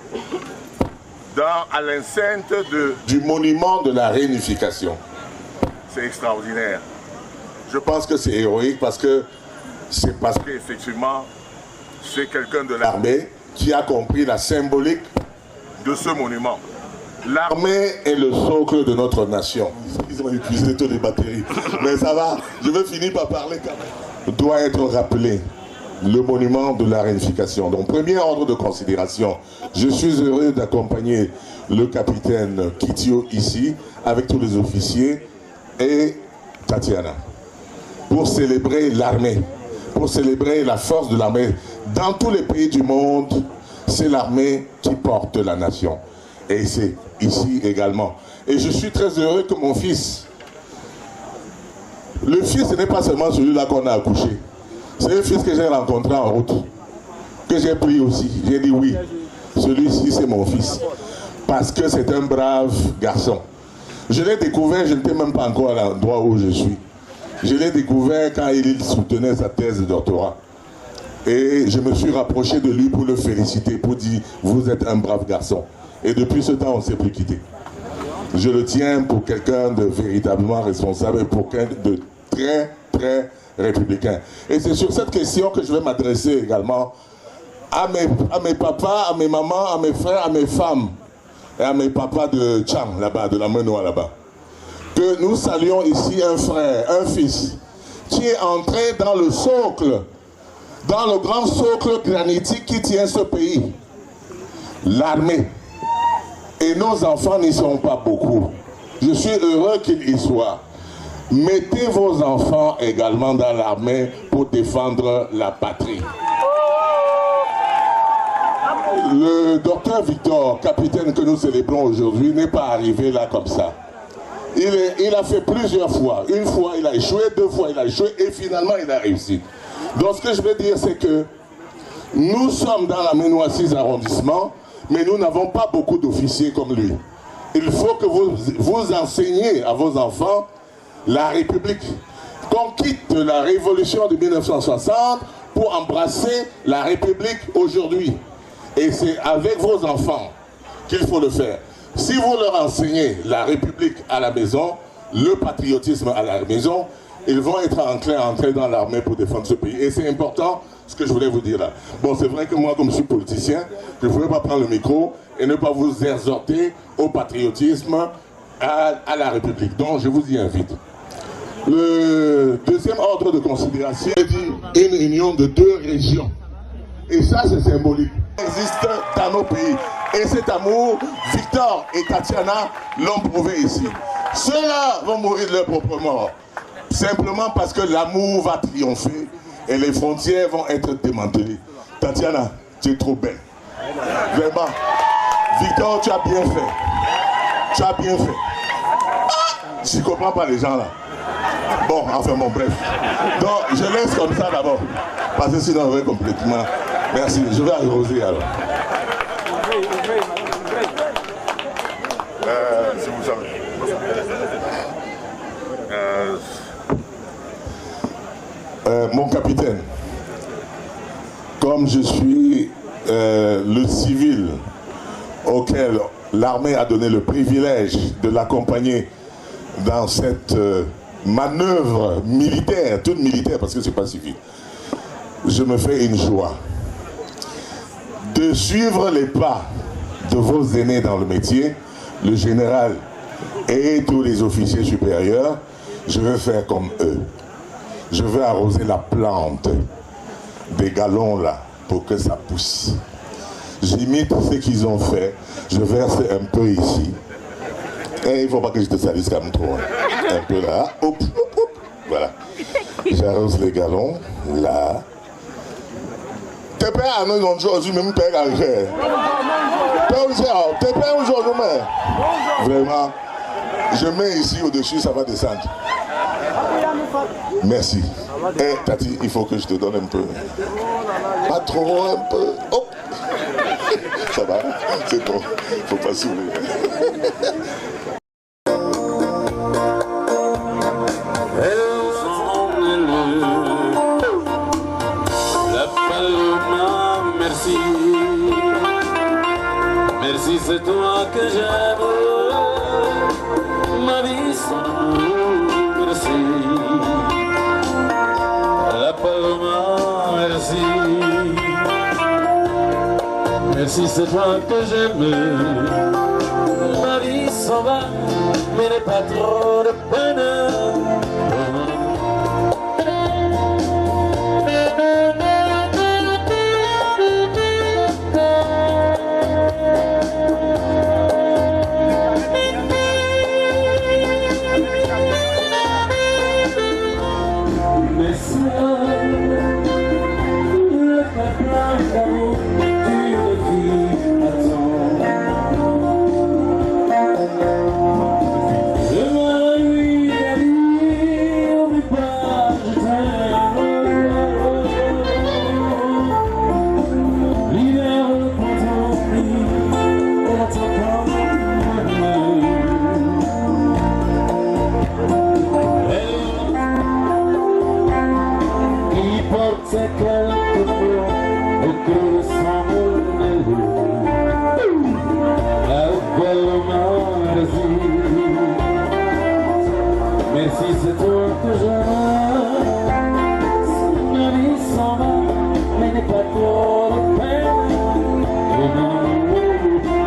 à l'enceinte du monument de la réunification. C'est extraordinaire. Je pense que c'est héroïque parce qu'effectivement, c'est quelqu'un de l'armée qui a compris la symbolique de ce monument. L'armée est le socle de notre nation. Ils ont utilisé toutes les batteries. Mais ça va, je vais finir par parler quand même. Doit être rappelé le monument de la réunification. Donc, premier ordre de considération, je suis heureux d'accompagner le capitaine Kitio ici, avec tous les officiers, et Tatiana, pour célébrer l'armée, pour célébrer la force de l'armée. Dans tous les pays du monde, c'est l'armée qui porte la nation. Et c'est ici également. Et je suis très heureux que mon fils, le fils, ce n'est pas seulement celui-là qu'on a accouché. C'est un fils que j'ai rencontré en route, que j'ai pris aussi. J'ai dit oui, celui-ci c'est mon fils. Parce que c'est un brave garçon. Je l'ai découvert, je n'étais même pas encore à l'endroit où je suis. Je l'ai découvert quand il soutenait sa thèse de doctorat. Et je me suis rapproché de lui pour le féliciter, pour dire vous êtes un brave garçon. Et depuis ce temps, on ne s'est plus quitté. Je le tiens pour quelqu'un de véritablement responsable et pour quelqu'un de très, très républicain. Et c'est sur cette question que je vais m'adresser également à mes papas, à mes mamans, à mes frères, à mes femmes et à mes papas de Tchang, là-bas, de la Menoa, là-bas. Que nous saluons ici un frère, un fils, qui est entré dans le socle, dans le grand socle granitique qui tient ce pays, l'armée. Et nos enfants n'y sont pas beaucoup. Je suis heureux qu'ils y soient. Mettez vos enfants également dans l'armée pour défendre la patrie. Le docteur Victor, capitaine que nous célébrons aujourd'hui, n'est pas arrivé là comme ça. Il a fait plusieurs fois. Une fois, il a échoué, deux fois, il a échoué, et finalement, il a réussi. Donc, ce que je veux dire, c'est que nous sommes dans la Menoa 6 arrondissement, mais nous n'avons pas beaucoup d'officiers comme lui. Il faut que vous enseigniez à vos enfants la République, qu'on quitte la révolution de 1960 pour embrasser la République aujourd'hui. Et c'est avec vos enfants qu'il faut le faire. Si vous leur enseignez la République à la maison, le patriotisme à la maison, ils vont être enclins à entrer dans l'armée pour défendre ce pays. Et c'est important ce que je voulais vous dire là. Bon, c'est vrai que moi, comme je suis politicien, je ne pouvais pas prendre le micro et ne pas vous exhorter au patriotisme, à la République. Donc, je vous y invite. Le deuxième ordre de considération est une union de deux régions. Et ça, c'est symbolique. Ça existe dans nos pays. Et cet amour, Victor et Tatiana l'ont prouvé ici. Ceux-là vont mourir de leur propre mort. Simplement parce que l'amour va triompher et les frontières vont être démantelées. Tatiana, tu es trop belle. Vraiment. Victor, tu as bien fait. Tu as bien fait. Je ne comprends pas les gens là. Bon, enfin bon, bref. Donc, je laisse comme ça d'abord. Parce que sinon, on va complètement. Merci. Je vais arroser alors. Si vous savez. Mon capitaine, comme je suis le civil auquel l'armée a donné le privilège de l'accompagner dans cette manœuvre militaire, toute militaire parce que c'est pas civil, je me fais une joie de suivre les pas de vos aînés dans le métier, le général et tous les officiers supérieurs. Je vais faire comme eux. Je vais arroser la plante des galons là pour que ça pousse. J'imite ce qu'ils ont fait. Je verse un peu ici. Et il ne faut pas que je te salisse comme trop. Un peu là. Hop, hop, hop. Voilà. J'arrose les galons. Là. T'es prêt à nous aujourd'hui, même père à faire. T'es prêt aujourd'hui, mais. Vraiment. Je mets ici au-dessus, ça va descendre. Merci. Eh, Tati, il faut que je te donne un peu. Pas trop, un peu. Hop. Ça va, c'est bon. Faut pas sourire. Merci. Merci, c'est toi que j'aime. Ma vie sans merci. La Paloma, merci. Merci, c'est toi que j'aime. Ma vie s'en va, mais n'est pas trop de peine. Merci, c'est toi que j'aime. Ma vie s'en va, mais n'est pas trop de peine.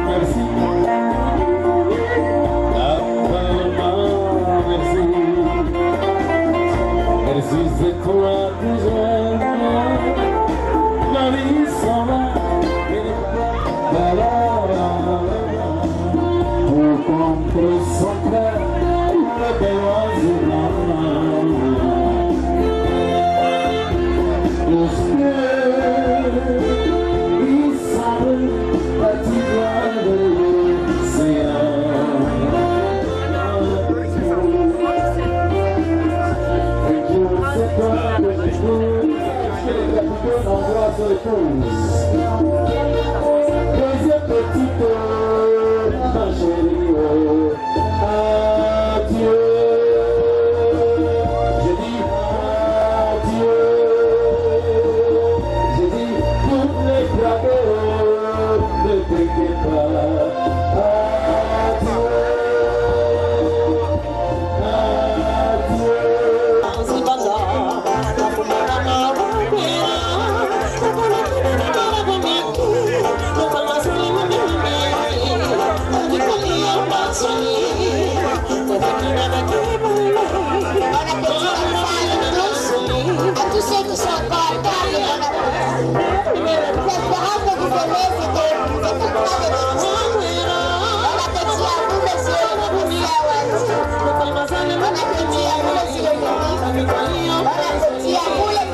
Merci. La Paloma, merci. Merci, c'est toi que j'aime. Ma vie s'en va, mais n'est pas trop de peine. Pour contre son frère. Deuxième petite, ma chérie, adieu. J'ai dit adieu. J'ai dit toutes les blagues, ne t'inquiète pas. Adieu. À tous ceux qui sont encore en Italie, l'espérance que vous aimez, c'est que vous êtes en train de l'étudier. Bon appétit à vous, monsieur le professeur. Bon appétit à vous, monsieur le ministre. Bon appétit à vous, les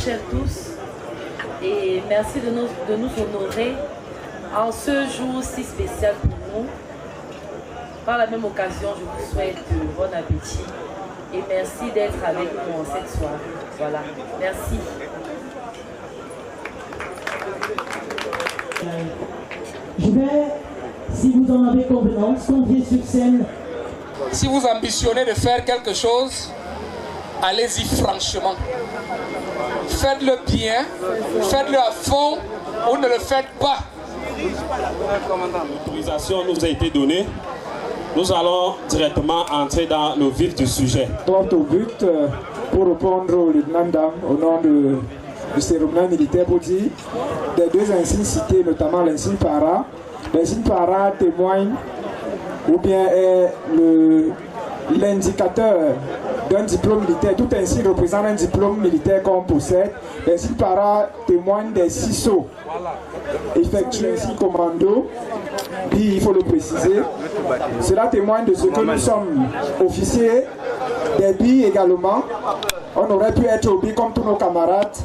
chers tous, et merci de nous honorer en ce jour si spécial pour nous. Par la même occasion, je vous souhaite bon appétit et merci d'être avec nous en cette soirée. Voilà, merci. Je vais, si vous en avez convenance, convier sur scène. Si vous ambitionnez de faire quelque chose, allez-y franchement. Faites-le bien, faites-le à fond ou ne le faites pas. L'autorisation nous a été donnée. Nous allons directement entrer dans le vif du sujet. Droit au but, pour répondre au lieutenant-dame au nom du cérémonial militaire pour dire des deux insignes cités, notamment l'insigne para. L'insigne para témoigne ou bien est l'indicateur d'un diplôme militaire. Tout insigne représente un diplôme militaire qu'on possède. L'insigne para témoigne des 6 sauts effectués ici commando. Puis il faut le préciser. Cela témoigne de ce que nous sommes officiers des billes également. On aurait pu être au billes comme tous nos camarades.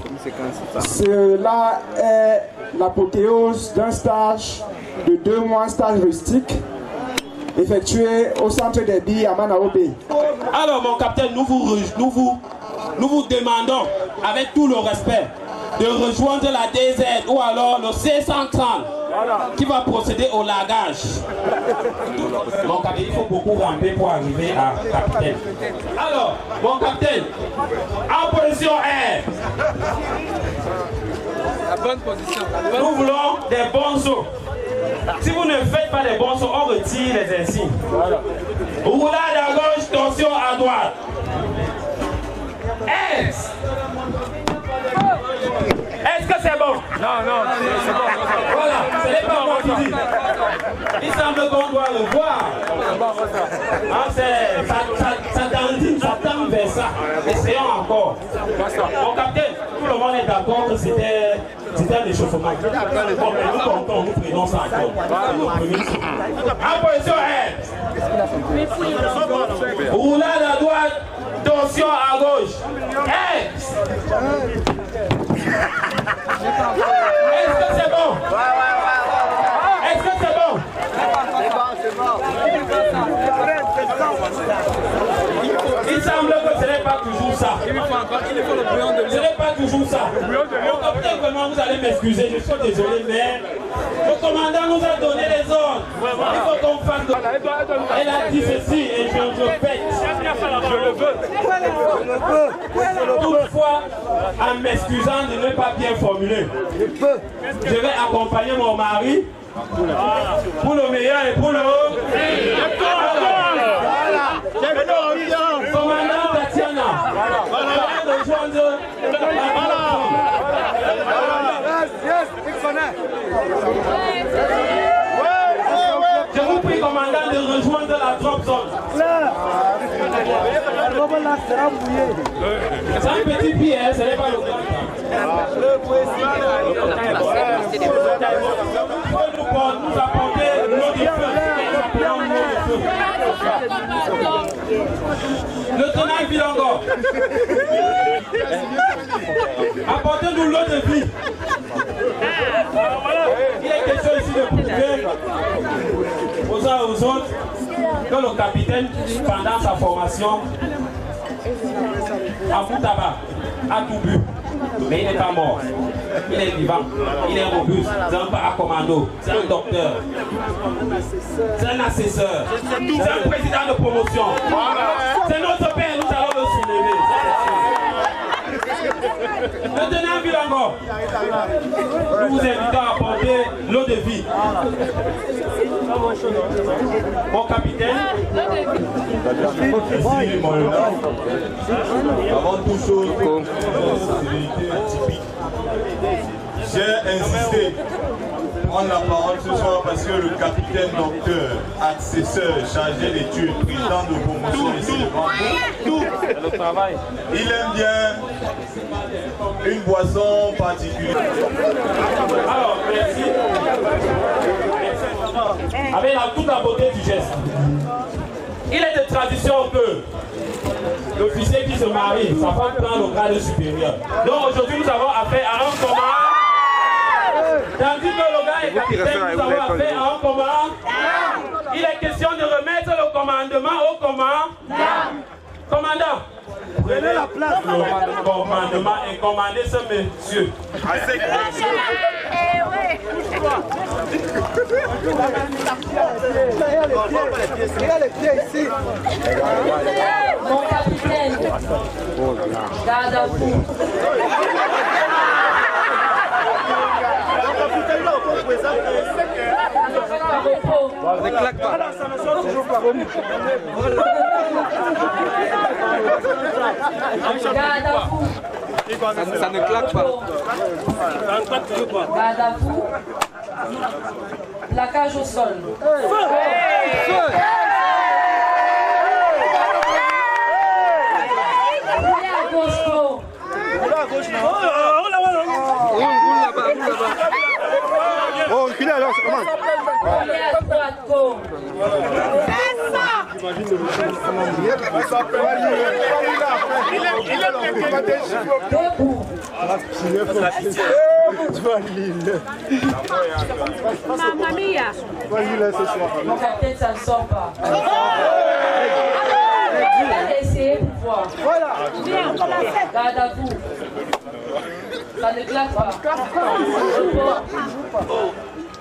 Cela est l'apothéose d'un stage de 2 mois, un stage rustique effectué au centre des billes à Manaobé. Alors mon capitaine, nous vous demandons avec tout le respect de rejoindre la DZ ou alors le C130 qui va procéder au lagage. Mon capitaine, il faut beaucoup ramper pour arriver à capitaine. Alors, mon capitaine, en position R. La bonne position. Nous voulons des bons sauts. Si vous ne faites pas des bons sauts, on retire les insignes. Roulade à gauche, tension à droite. S. Est-ce que c'est bon? Non, non, c'est bon. Voilà, ce n'est pas moi qui dis. Il semble qu'on doit le voir. Ah, ça tend vers ça. Essayons encore. Mon capitaine, tout le monde est d'accord que c'était un échauffement. Bon, mais nous comptons, nous prenons ça encore. En position R. Roulade à droite, tension à gauche. X. Est-ce que c'est bon? Est-ce que c'est bon? Il semble que ce n'est pas toujours ça. Ce n'est pas toujours ça. Mon capitaine, vraiment, vous allez m'excuser, je suis désolé, mais le commandant nous a donné les ordres. Il faut qu'on fasse. Elle a dit ceci et je le répète. Je le veux. Toutefois, en m'excusant de ne pas bien formuler, je vais accompagner mon mari pour le meilleur et pour le haut. Commandant Tatiana, rejoindre je vous prie, commandant, de rejoindre la drop zone. C'est un petit pied, hein, ce n'est pas le grand. Nous apporter l'eau du feu. Lieutenant Bilongo, apportez-nous l'eau de vie. Il est question ici de prouver aux uns et aux autres que le capitaine, pendant sa formation, à Moutaba, a tout bu. Mais il n'est pas mort. Il est vivant. Il est robuste. C'est un pas à commando. C'est un docteur. C'est un assesseur. C'est un président de promotion. C'est notre père. Nous allons le soulever. Lieutenant Bilongo, nous vous invitons à apporter l'eau de vie. Mon capitaine, avant toute chose, j'ai insisté prendre la parole ce soir parce que le capitaine docteur, accesseur, chargé d'études, président de promotion ici de Bamako, il aime bien une boisson particulière. Alors, merci. Avec toute la beauté du geste. Il est de tradition que l'officier qui se marie, sa femme prend le grade supérieur. Donc aujourd'hui, nous avons affaire à un commandant. Tandis que le gars est capitaine, nous avons affaire à un commandant. Il est question de remettre le commandement au commandant. Prenez la place. Le commandement et commandez ce monsieur. Mon capitaine, garde à vous. Ne claque pas. Garde à vous. Ça ne claque pas. Garde à vous. Plaquage au sol. Roulez à gauche, go. Roule à gauche, non. Roule là-bas, roule là-bas. Oh, reculez alors, ça commence. Roulez à droite, go. Debout. Mamma mia. Mon capitaine, ça ne sort pas. Essayez pour voir. Voilà. Garde à vous. Ça ne claque pas.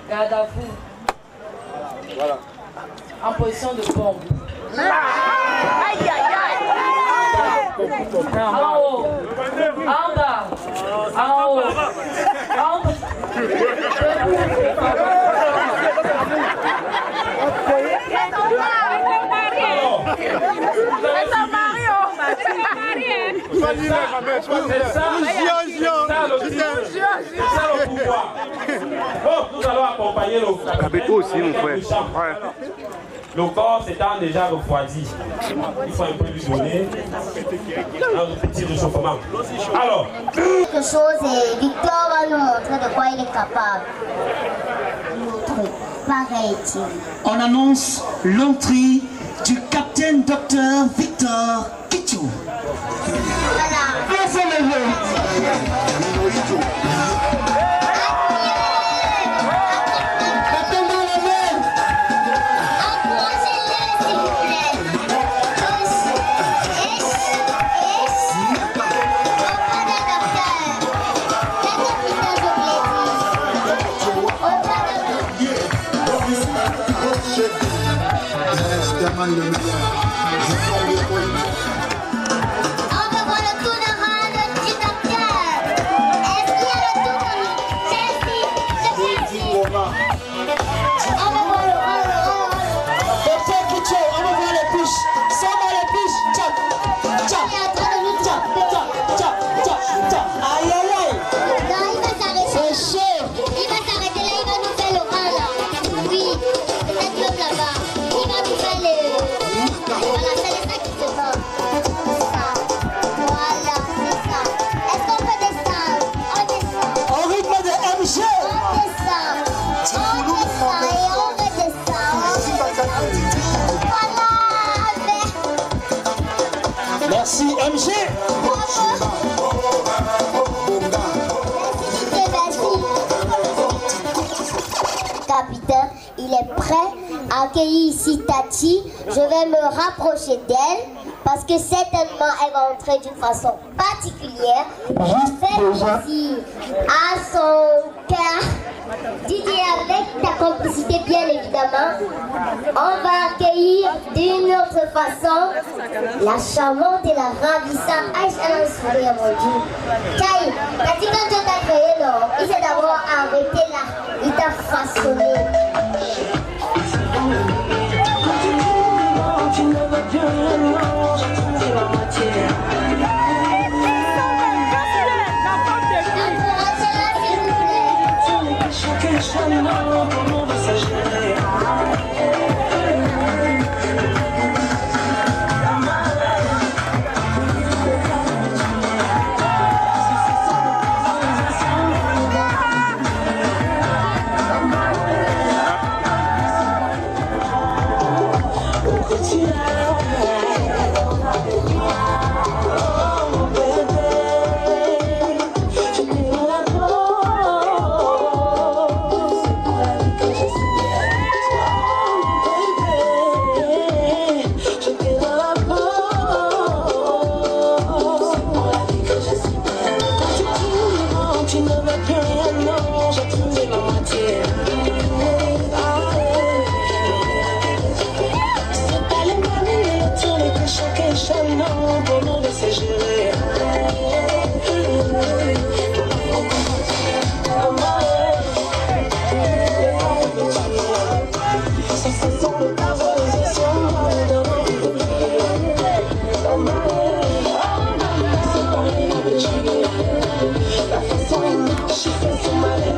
Garde à vous. Voilà. En position de bombe. Aïe, aïe, aïe. En haut. En bas. En haut. En bas. C'est ça le pouvoir. Bon, nous allons accompagner le aussi, mon frère. Le corps s'étant déjà refroidi. Il faut un peu lui donner un petit réchauffement. Alors, quelque chose et Victor va nous montrer de quoi il est capable. Pareil, Thierry. On annonce l'entrée du capitaine Dr Victor Kitchou. Voilà. Merci MG. Capitaine, il est prêt à accueillir ici Tati. Je vais me rapprocher d'elle parce que certainement elle va entrer d'une façon particulière. Je fais plaisir à son cœur. Didier, avec ta complicité bien évidemment, on va accueillir d'une autre façon la charmante et la ravissante Aïcha Sourire, mon Dieu. Kai, t'as dit quand Dieu t'a créé, non? Il s'est d'abord arrêté là, il t'a façonné. La façon il marche, il fait son malin.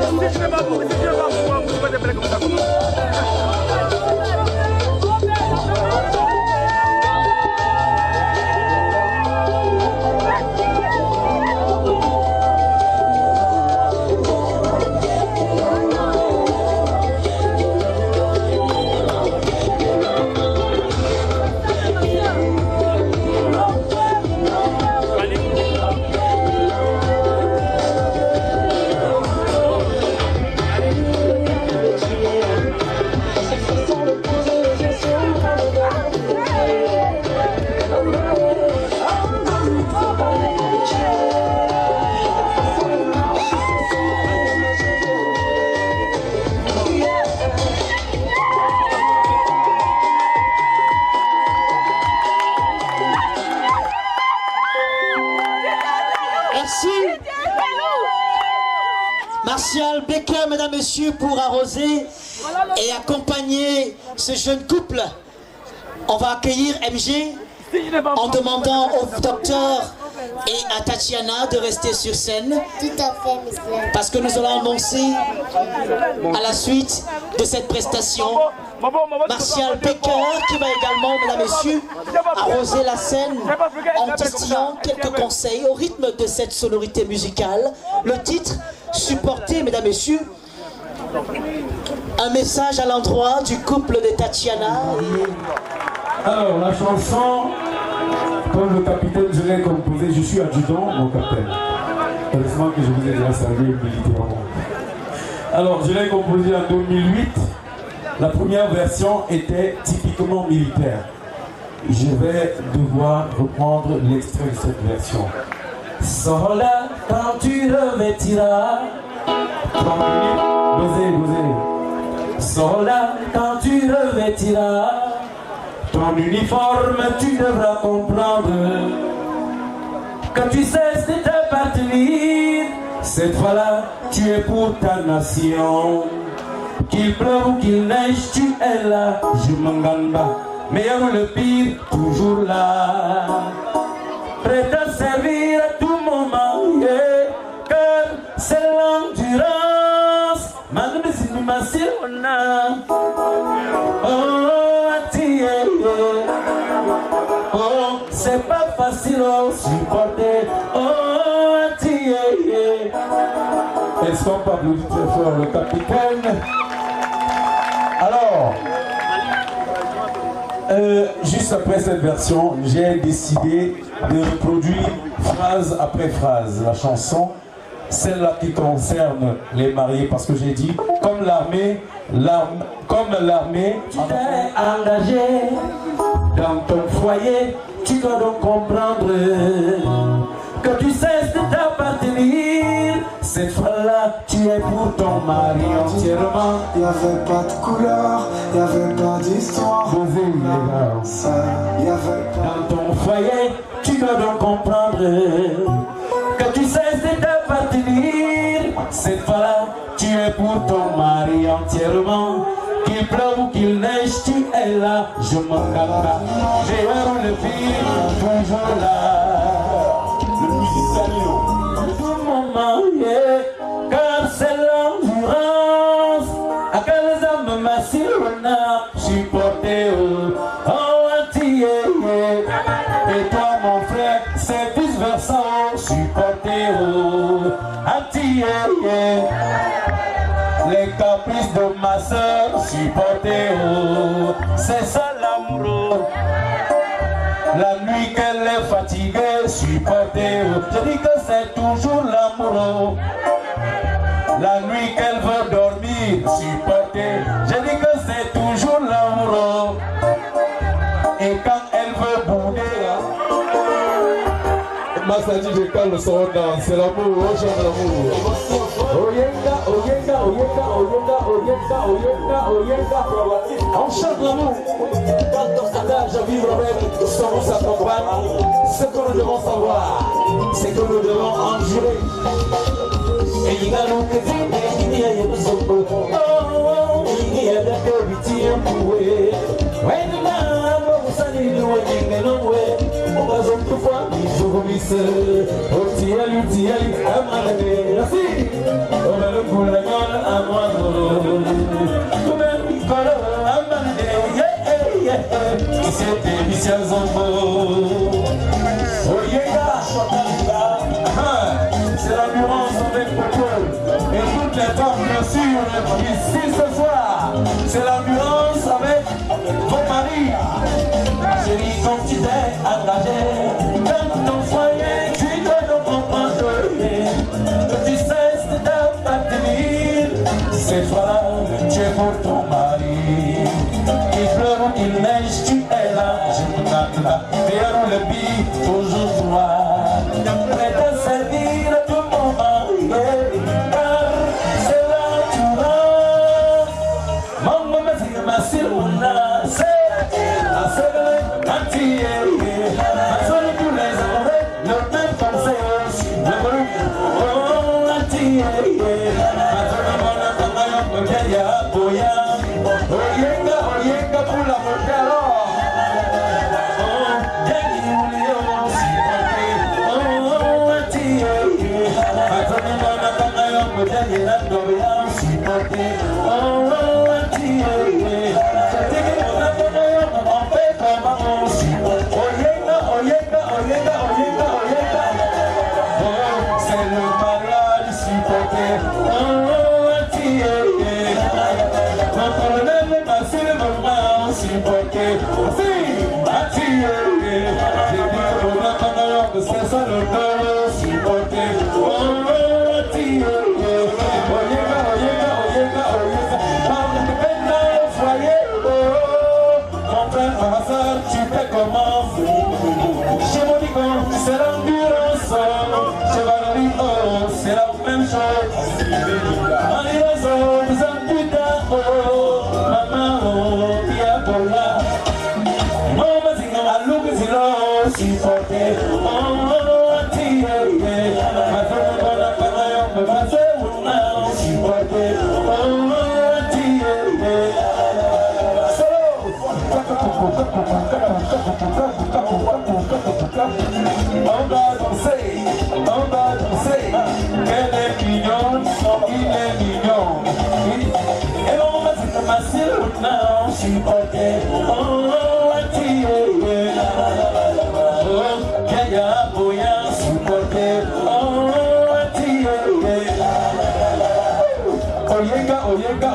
Martial Becker, mesdames, messieurs, pour arroser et accompagner ce jeune couple. On va accueillir MG en demandant au docteur et à Tatiana de rester sur scène. Tout à fait, monsieur. Parce que nous allons annoncer à la suite de cette prestation Martial Becker qui va également, mesdames, messieurs, arroser la scène en distillant quelques conseils au rythme de cette sonorité musicale. Le titre, supporté, mesdames, messieurs, un message à l'endroit du couple de Tatiana. Alors, la chanson, comme le capitaine, je l'ai composée, je suis adjudant, mon capitaine. Heureusement que je vous ai déjà servi militairement. Alors, je l'ai composée en 2008. La première version était typiquement militaire. Je vais devoir reprendre l'extrait de cette version. Soldat, quand tu revêtiras Soldat, quand tu revêtiras ton uniforme, tu devras comprendre que tu cesses de t'appartenir. Cette fois-là, tu es pour ta nation. Qu'il pleuve ou qu'il neige, tu es là. Je m'en gagne pas, meilleur ou le pire, toujours là. Prêt à servir à tout moment, yeah. Car c'est l'endurance. Oh, c'est pas facile à supporter. Oh, est-ce qu'on peut applaudir très fort le capitaine? Alors, juste après cette version, j'ai décidé de reproduire phrase après phrase la chanson, celle-là qui concerne les mariés, parce que j'ai dit, comme l'armée, tu t'es engagé dans ton foyer, tu dois donc comprendre que tu cesses de t'appartenir. Cette fois-là, tu es pour ton mari entièrement. Il n'y avait pas de couleur, il n'y avait pas d'histoire. Dans ton foyer, tu dois donc comprendre que tu cesses de t'appartenir. Cette fois-là, tu es pour ton mari entièrement. Qu'il pleuve ou qu'il neige, tu es là. Je m'en calme. J'ai eu le pire, toujours là. Le musicien, tout moment, yeah. Car c'est l'endurance. À quelles âmes massives on a supporté. Oh, anti, et toi, mon frère, c'est vice versa. Supporté, anti, les caprices de ma soeur, supporter, c'est ça l'amour. La nuit qu'elle est fatiguée, supporter, je dis que c'est toujours l'amour. La nuit qu'elle veut dormir, supporter, je dis que c'est toujours l'amour. Et quand elle veut bouder, Massadi de calme le son dans, c'est l'amour, on chante l'amour. Oyenga, oyenga, oyenga, oyenga, oyenga, oyenga, oyenga. On chante l'amour. Quand on s'attache à vivre avec, sans on s'accompagne. Ce que nous devons savoir, c'est que nous devons endurer. Et il y a l'autre qui dit, il y a une zone. Oh, il y a des habitudes empouées. Ouais, nous n'avons pas de santé, nous n'avons pas de santé. On va s'en trouver, nous sommes Maurice, Otiali, Amadé, merci. On va le coup la gueule à moi. C'est délicieux Zambo. Oh yeah, c'est l'ambulance avec Popo. Et toutes les femmes bien sûr ici ce soir. C'est l'ambulance avec ton mari. Chérie, quand tu t'es engagé dans ton foyer, tu dois comprendre que tu cesses de t'appartenir. Cette fois-là, tu es pour ton mari. Il pleure ou il neige, tu es là. Je me garde là, derrière le bille, toujours droit. Prêt à servir à tout moment, car c'est là tu vas. Maman m'a dit ma silona, c'est la seule entière. Ma seule tous les amoureux, le même conseil aussi. Le groupe, oh entière. Ma seule bonne maman, me vieille à Boya. Oyenga pour la montagne. C'est le malade supporter. Contre le même passé le moment supporter. J'ai dit qu'on a que c'est ça le corps supporter. Tu fais comment? Chez Monico, c'est l'endurance. Chez Valérie, c'est la même chose. Malheureusement, vous en putain, maman, Piacola. Maman, c'est comme à l'eau que c'est là, supporter. On va danser, qu'elle est mignonne, il est mignon. Et on va se ramasser le nom, supporter. Oh, Kaya Boya, supporter. Oh,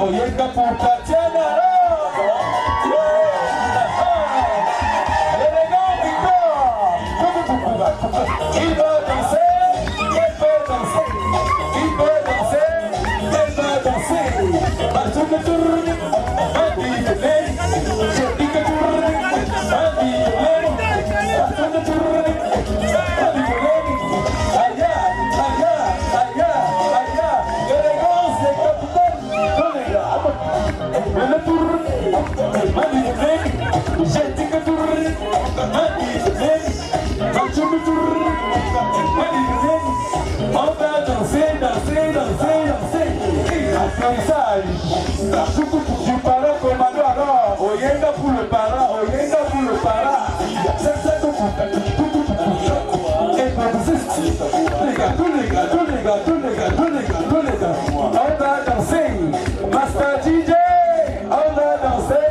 Oyenga pour Tatiana. Il va danser, elle peut danser, il peut danser, elle va danser. Partout que tourne, un dit de l'air, je dis que tourne, un dit de l'air, partout que tourne, un dit de l'air. Aïe, aïe, aïe, aïe, l'élégance des capitaines, tous les gars. Elle le tourne, un dit de l'air, je dis que tourne, un dit de l'air. On va danser, danser, danser, danser. Atterrissage. Du parent commando alors. Oyenga pour le parent, Oyenga pour le parent. C'est ça que vous faites. Et tous les gars. On va danser. Master DJ. On va danser.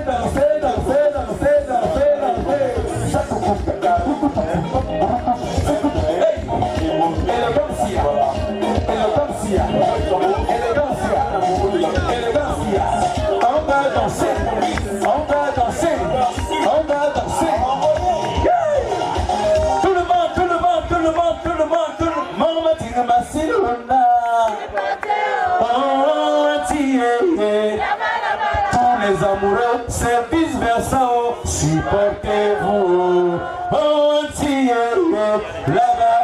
Tous les amoureux, c'est vice versa, supportez-vous. Là-bas.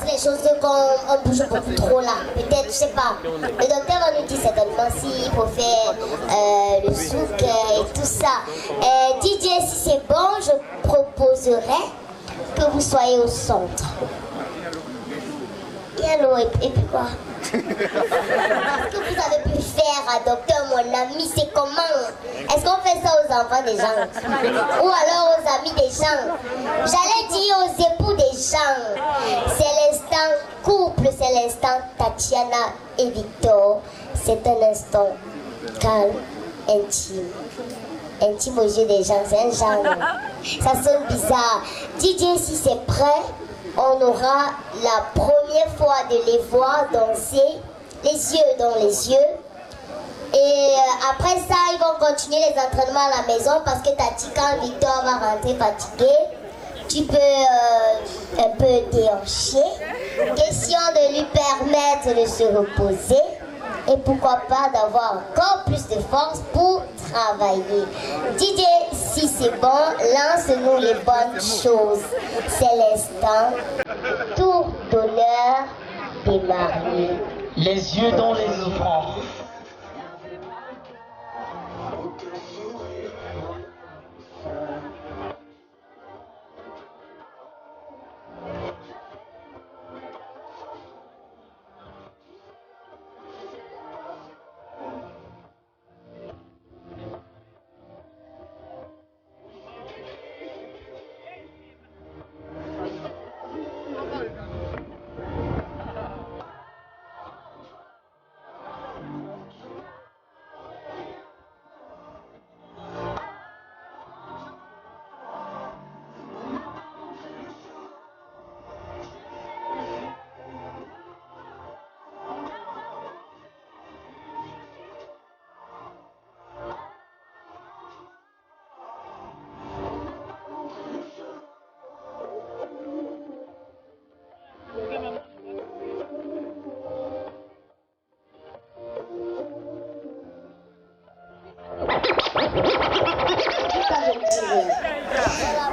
Les choses qu'on bouge beaucoup trop là. Peut-être, je sais pas. Le docteur va nous dire certainement s'il faut faire le souk et tout ça. DJ, si c'est bon, je proposerais que vous soyez au centre. Et alors, et puis quoi? Ce que vous avez pu faire à docteur, mon ami, c'est comment? Est-ce qu'on fait ça aux enfants des gens? Ou alors aux amis des gens? J'allais dire aux époux des gens. C'est l'instant couple, c'est l'instant Tatiana et Victor. C'est un instant calme, intime. Intime aux yeux des gens, c'est un genre. Ça sonne bizarre. DJ, si c'est prêt, on aura la première fois de les voir danser, les yeux dans les yeux. Et après ça, ils vont continuer les entraînements à la maison parce que Tati, quand Victor va rentrer fatigué, tu peux un peu déhancher. Question de lui permettre de se reposer. Et pourquoi pas d'avoir encore plus de force pour travailler. DJ, si c'est bon, lance-nous les bonnes choses. C'est l'instant tour d'honneur des mariés. Les yeux dans les offrandes.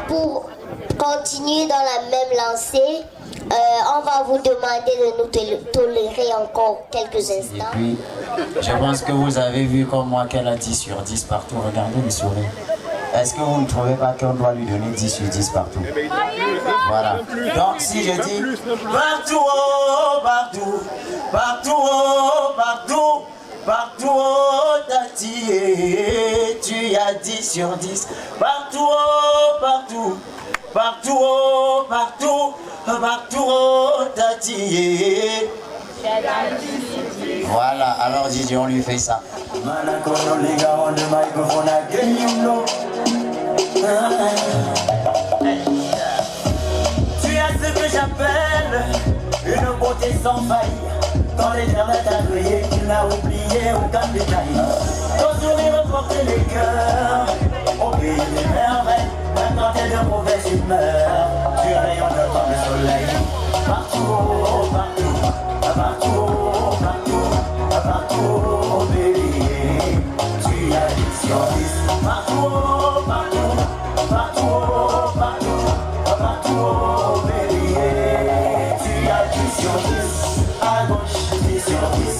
Pour continuer dans la même lancée, on va vous demander de nous tolérer encore quelques instants. Et puis, je pense que vous avez vu comme moi qu'elle a 10 sur 10 partout. Regardez le sourire. Est-ce que vous ne trouvez pas qu'on doit lui donner 10 sur 10 partout? Voilà. Donc si je dis partout, oh, partout, partout, oh, partout, partout, oh, Tati, tu as 10 sur 10. Partout, oh, partout, partout, oh, partout, partout, oh, Tati. Voilà, alors Didier, on lui fait ça. Tu as ce que j'appelle une beauté sans faille. Quand l'éternel t'a créé, tu n'as oublié aucun détail. Ton sourire porte les cœurs au pays des merveilles. Même quand t'es de mauvaise humeur, tu rayonnes comme le soleil. Partout, partout, partout, partout, partout, bélier. Tu as 10 sur 10. Partout, partout, partout, partout, partout, bélier. Tu as 10 sur 10. À gauche, 10 sur 10.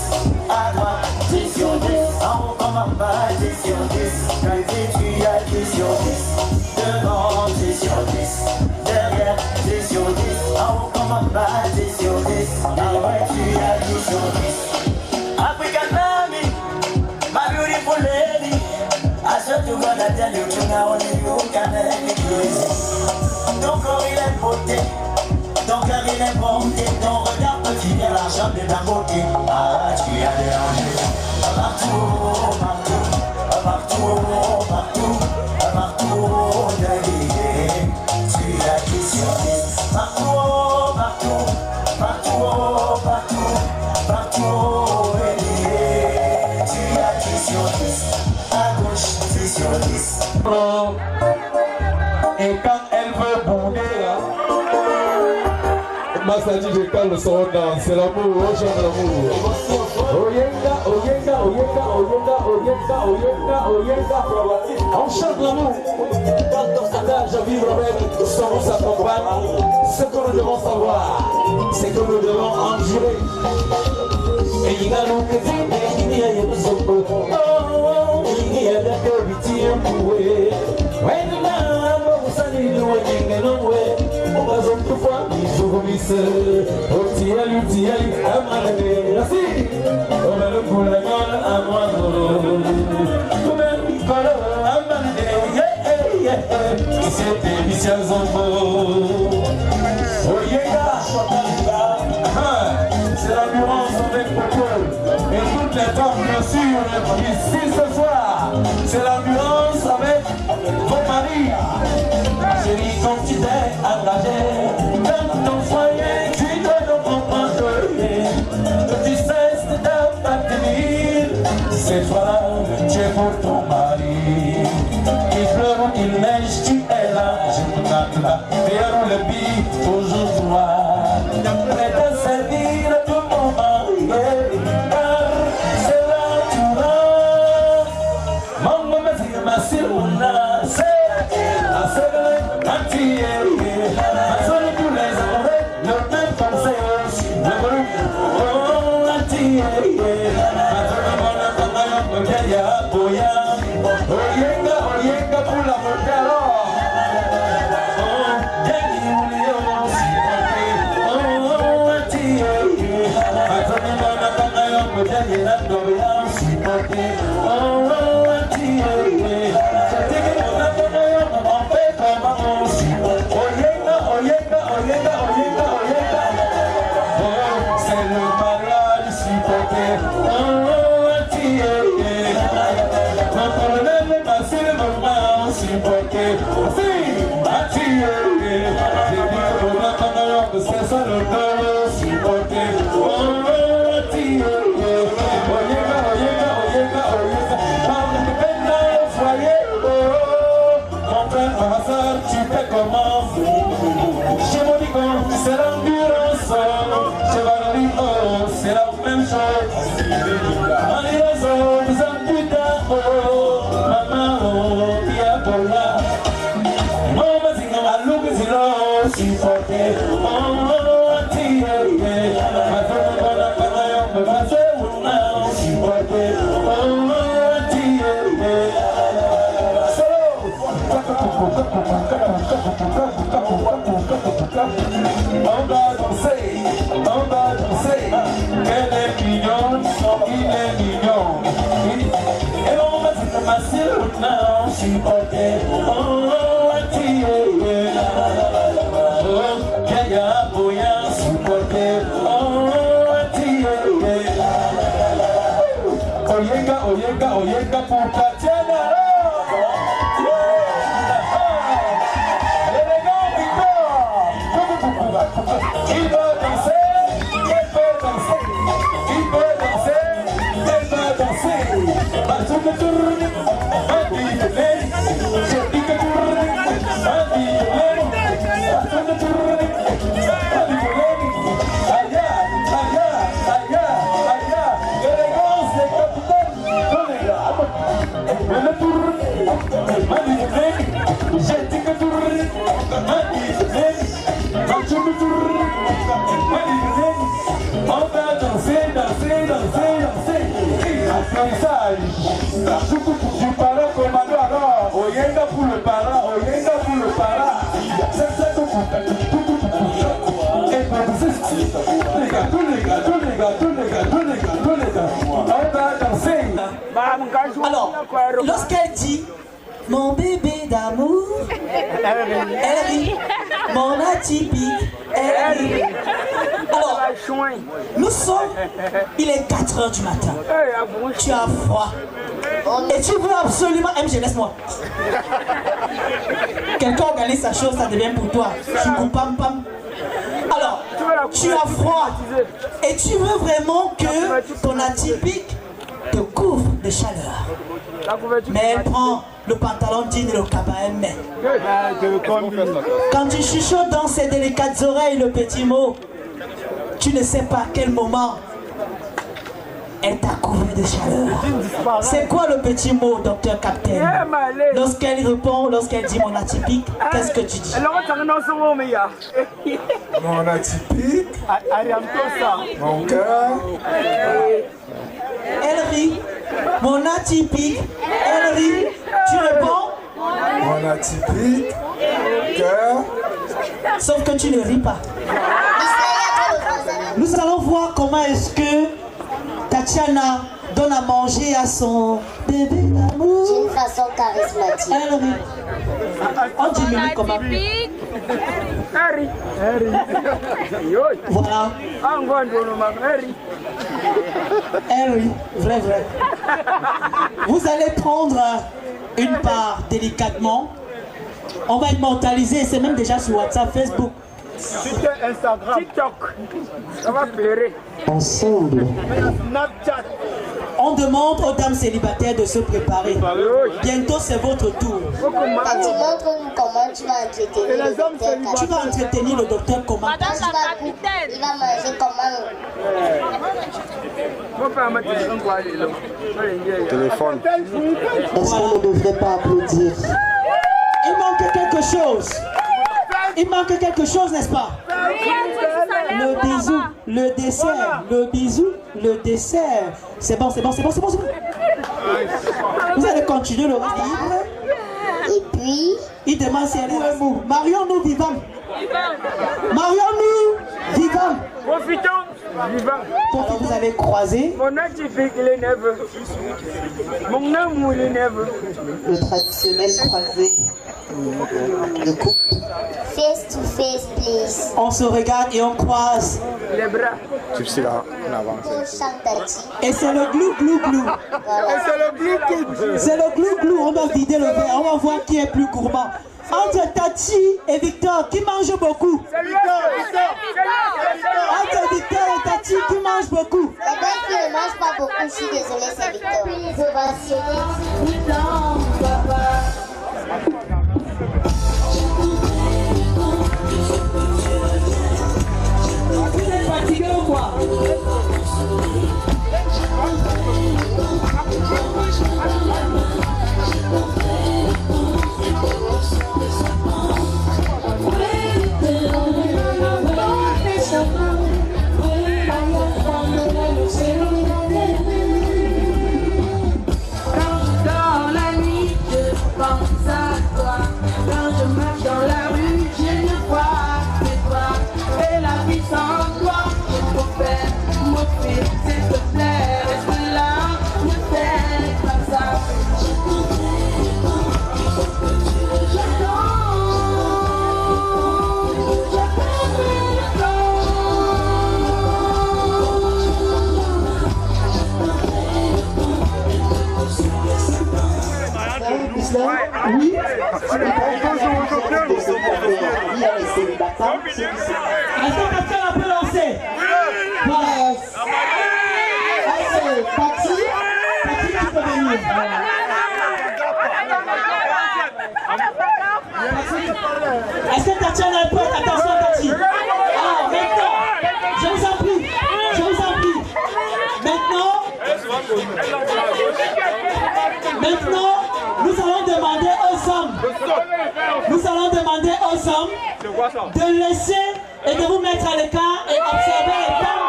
À droite, 10 sur 10. En haut comme en bas, 10 sur 10. Quand tu as 10 sur 10. Devant, 10 sur 10. Derrière, 10 sur 10. En haut comme en bas, 10 sur 10. Ah ouais, tu as 10 sur 10. African Army, my beautiful lady. I swear to God, I tell you, only you can make me crazy. Ton corps, il est beauté. Ton cœur, il est bonté. Ton regard peut finir l'argent de ta beauté. Ah, tu as dérangé. Partout, partout, partout, partout, partout, baby. Tu as 10 sur 10. Partout, partout, partout, partout, partout, baby. Tu as 10 sur 10. À gauche, 10 sur 10. Et quand elle veut bouger là, Massa dit je calme son danse, c'est l'amour, oh j'aime l'amour. Oyenga, oyenga, oyenga, oyenga, oyenga, oyenga, oyenga. On chante l'amour. Quand on s'attache à vivre avec, sans nous s'accompagne. Ce que nous devons savoir, c'est que nous devons endurer. Et il y a nous que dit, il y a nous autres. Oh, il y a des covités emboués. When the man was sunny, the wedding and away. On va s'en trouver, il joue comme il se. Oh, tiens, I'm on the c'était Michel Zambo. Oh yeah, c'est l'ambulance avec Popo. Et toutes les femmes, bien sûr, ici ce soir, c'est l'ambulance avec ton mari. Chérie, quand tu t'es engagé dans ton foyer, tu dois comprendre que tu cesses de t'appartenir. Cette fois-là, tu es pour ton mari. Il pleure ou il neige, tu es là. Je me garde là, derrière le billet, toujours toi. Prêt à servir tout mon mari, car c'est là tu rentres. Maman me dit ma silona, c'est la seule entière. Ma seule tous les amoureux, le même conseil aussi. Oh, entière. Ma seule bonne femme, me vieille à Boya. Oyenga pour la modèle. C'est le mariage supporté. C'est ça le cœur supporté. Mon frère, ma soeur, tu fais comment? Chez mon digon, c'est l'endurance. Chez Valérie, c'est la même chose. Malheureusement, vous êtes plus tard. Maman, qui a pour là. Maman, c'est comme un loup que c'est là. Supporté. On va danser, qu'elle est mignonne, il est mignon. Et on va dire que ma silona, supporté. Oyenga pour Tatiana. L'élégant Victor. Il va danser, elle peut danser. Il peut danser, elle va danser. Partout que tourne, un billet. Je dis que tourne, un billet. Partout que tourne, un billet. Aïe, aïe, aïe, aïe. L'élégance des capitaines. Le tour, j'ai dit que tour, on va danser, danser, danser, danser. Apprentissage. Du parent commando alors, Oyenga pour le parent, Oyenga pour le parent. C'est ça que vous faites. Et tous les gars. On va danser. Alors, lorsqu'elle dit mon bébé d'amour, elle rit. Mon atypique, elle rit. Alors, nous sommes, il est 4h du matin. Tu as froid. Et tu veux absolument... MG, laisse-moi. Quelqu'un organise sa chose, ça devient pour toi. Je coupe pam pam. Alors, tu as froid. Et tu veux vraiment que ton atypique te couvre de chaleur. Mais elle prend le pantalon digne et le cabas, elle met. Quand tu chuchotes dans ses délicates oreilles le petit mot, tu ne sais pas à quel moment elle t'a couvert de chaleur. C'est quoi le petit mot, docteur Captain? Lorsqu'elle répond, lorsqu'elle dit mon atypique, qu'est-ce que tu dis? Mon atypique, mon cœur. Elle rit. Mon atypique, elle rit. Tu réponds? Mon atypique, cœur. Sauf que tu ne ris pas. Nous allons voir comment est-ce que Tatiana donne à manger à son bébé d'amour. D'une façon charismatique. Elle rit. On diminue comment? Voilà. Harry, vrai. Vous allez prendre une part délicatement. On va immortaliser, c'est même déjà sur WhatsApp, Facebook. Twitter, Instagram, TikTok. Ça va pleurer. Ensemble. Snapchat. On demande aux dames célibataires de se préparer. Bientôt, c'est votre tour. Quand tu montres comment tu vas entretenir le docteur. Tu vas entretenir le docteur comment? Madame la capitaine. Il va manger comment? Téléphone. Est-ce qu'on ne devrait pas applaudir? Il manque quelque chose. Il manque quelque chose, n'est-ce pas? Le bisou, le dessert, le bisou, le dessert. C'est bon. Vous allez continuer le livre. Et puis, il demande si elle est mou. Marions-nous vivants. Marions-nous vivants. Profitons vivants. Alors vous avez croisé. Mon activité, il est nerveux. Mon amour, il est nerveux. Le traditionnel croisé. Le couple. Face to face, please. On se regarde et on croise les bras. Tu sais là, on avance. Et c'est le glou. C'est le glou. On va vider le verre. On va voir qui est plus gourmand. Entre Tati et Victor, qui mange beaucoup? Entre Victor et Tati, qui mange beaucoup? Eh bien, qui ne mange pas beaucoup, je suis désolée, c'est Victor. Vous êtes fatigué ou quoi? Dans la nuit, je pense à toi. Quand je marche dans la rue, je ne vois que toi. Et la vie sans toi, je préfère m'offrir. S'il te plaît, reste là, ne fais pas ça. Oui. Est-ce que quelqu'un peut lancer? Tati, tu peux venir. Est-ce que Tati en a un peu? Attention Tati. Alors maintenant, je vous en prie. Maintenant, nous allons demander aux hommes de laisser et de vous mettre à l'écart et observer les femmes.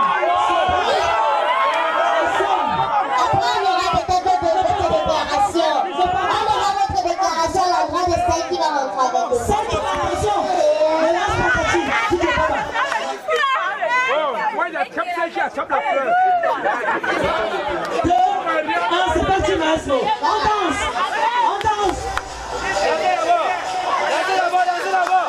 Après, on aura peut-être votre déclaration. On aura votre déclaration à l'endroit de celle qui va rentrer avec nous. Cette déclaration, ne lâche pas Tati, tu ne peux pas. Moi, il y a chope la fleur. C'est pas du masque. On danse. Dansez là-bas.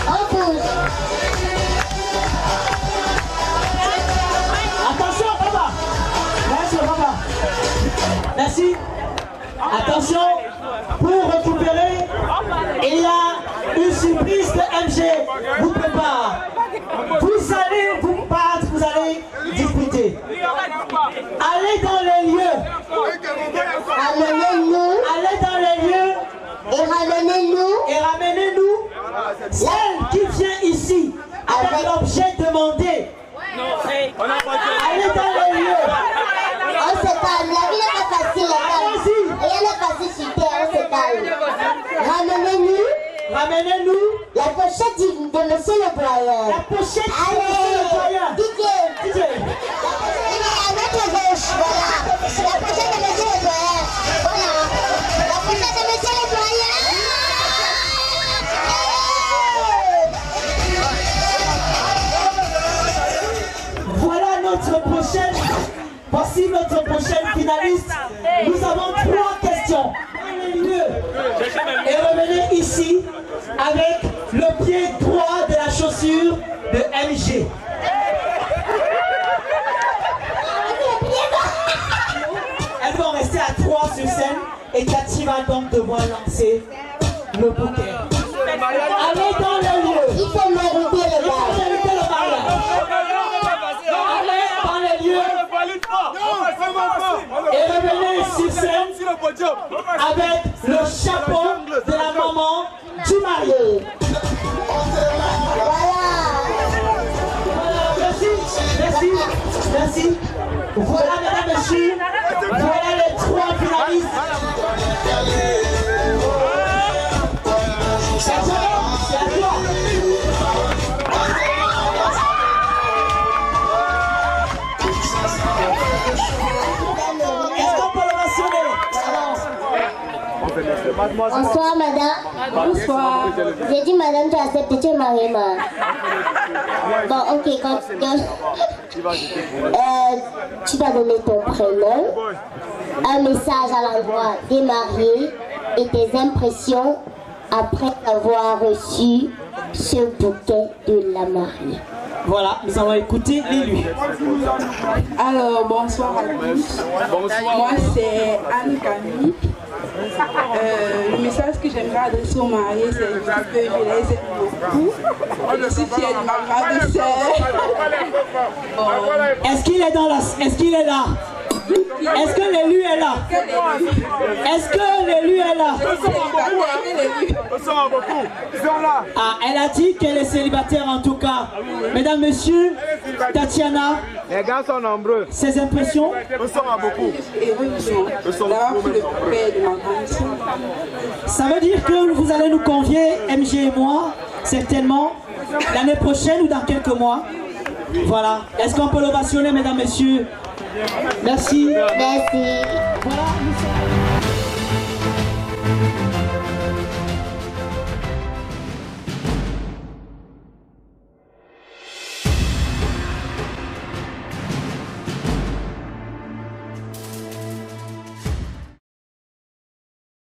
On bouge. Attention, papa. Merci. Attention, pour récupérer, il y a une surprise de MG vous prépare. Vous allez vous battre, vous allez discuter. Allez dans les lieux. Allez dans les lieux. Et ramenez-nous celle qui vient ici avec l'objet demandé. Allez dans les lieux. On se calme, la vie n'est pas facile, rien n'est facile sur terre, on se calme. Ramenez-nous la pochette de monsieur le doyen. La pochette de monsieur le doyen. DJ. À notre gauche, voilà. La pochette de monsieur le doyen. Voilà. La pochette de monsieur le doyen. ici avec le pied droit de la chaussure de MG. Elles vont rester à 3 sur scène et Cathy va donc devoir lancer le bouquet. Allez dans le lieu. Il faut mériter le mariage. Allez dans le lieu. Et revenez sur scène avec le chapeau de la maman du marié. Voilà, merci. Voilà, mesdames et messieurs, voilà les 3 finalistes. C'est à toi. Est-ce qu'on peut le mentionner? Bonsoir madame. Bonsoir. J'ai dit madame, tu acceptes, tu es mariée, ma. Bon, ok, quand tu vas donner ton prénom, un message à l'endroit des mariés et tes impressions après avoir reçu ce bouquet de la mariée. Voilà, nous allons écouter l'élu. Alors, bonsoir à tous. Moi, c'est Anne Camille. Le message que j'aimerais adresser aux mariés, c'est juste que je les aime beaucoup. Je suis fière de ma grande sœur. Est-ce qu'il est dans la... Est-ce qu'il est là? Est-ce que l'élu est là? Est-ce que l'élu est là? Ah, elle a dit qu'elle est célibataire en tout cas. Mesdames, messieurs, Tatiana, les gars sont nombreux. Ses impressions? Nous sommes à beaucoup. Ça veut dire que vous allez nous convier, MG et moi, certainement, l'année prochaine ou dans quelques mois. Voilà. Est-ce qu'on peut l'ovationner, mesdames, messieurs? Merci. Merci. Voilà.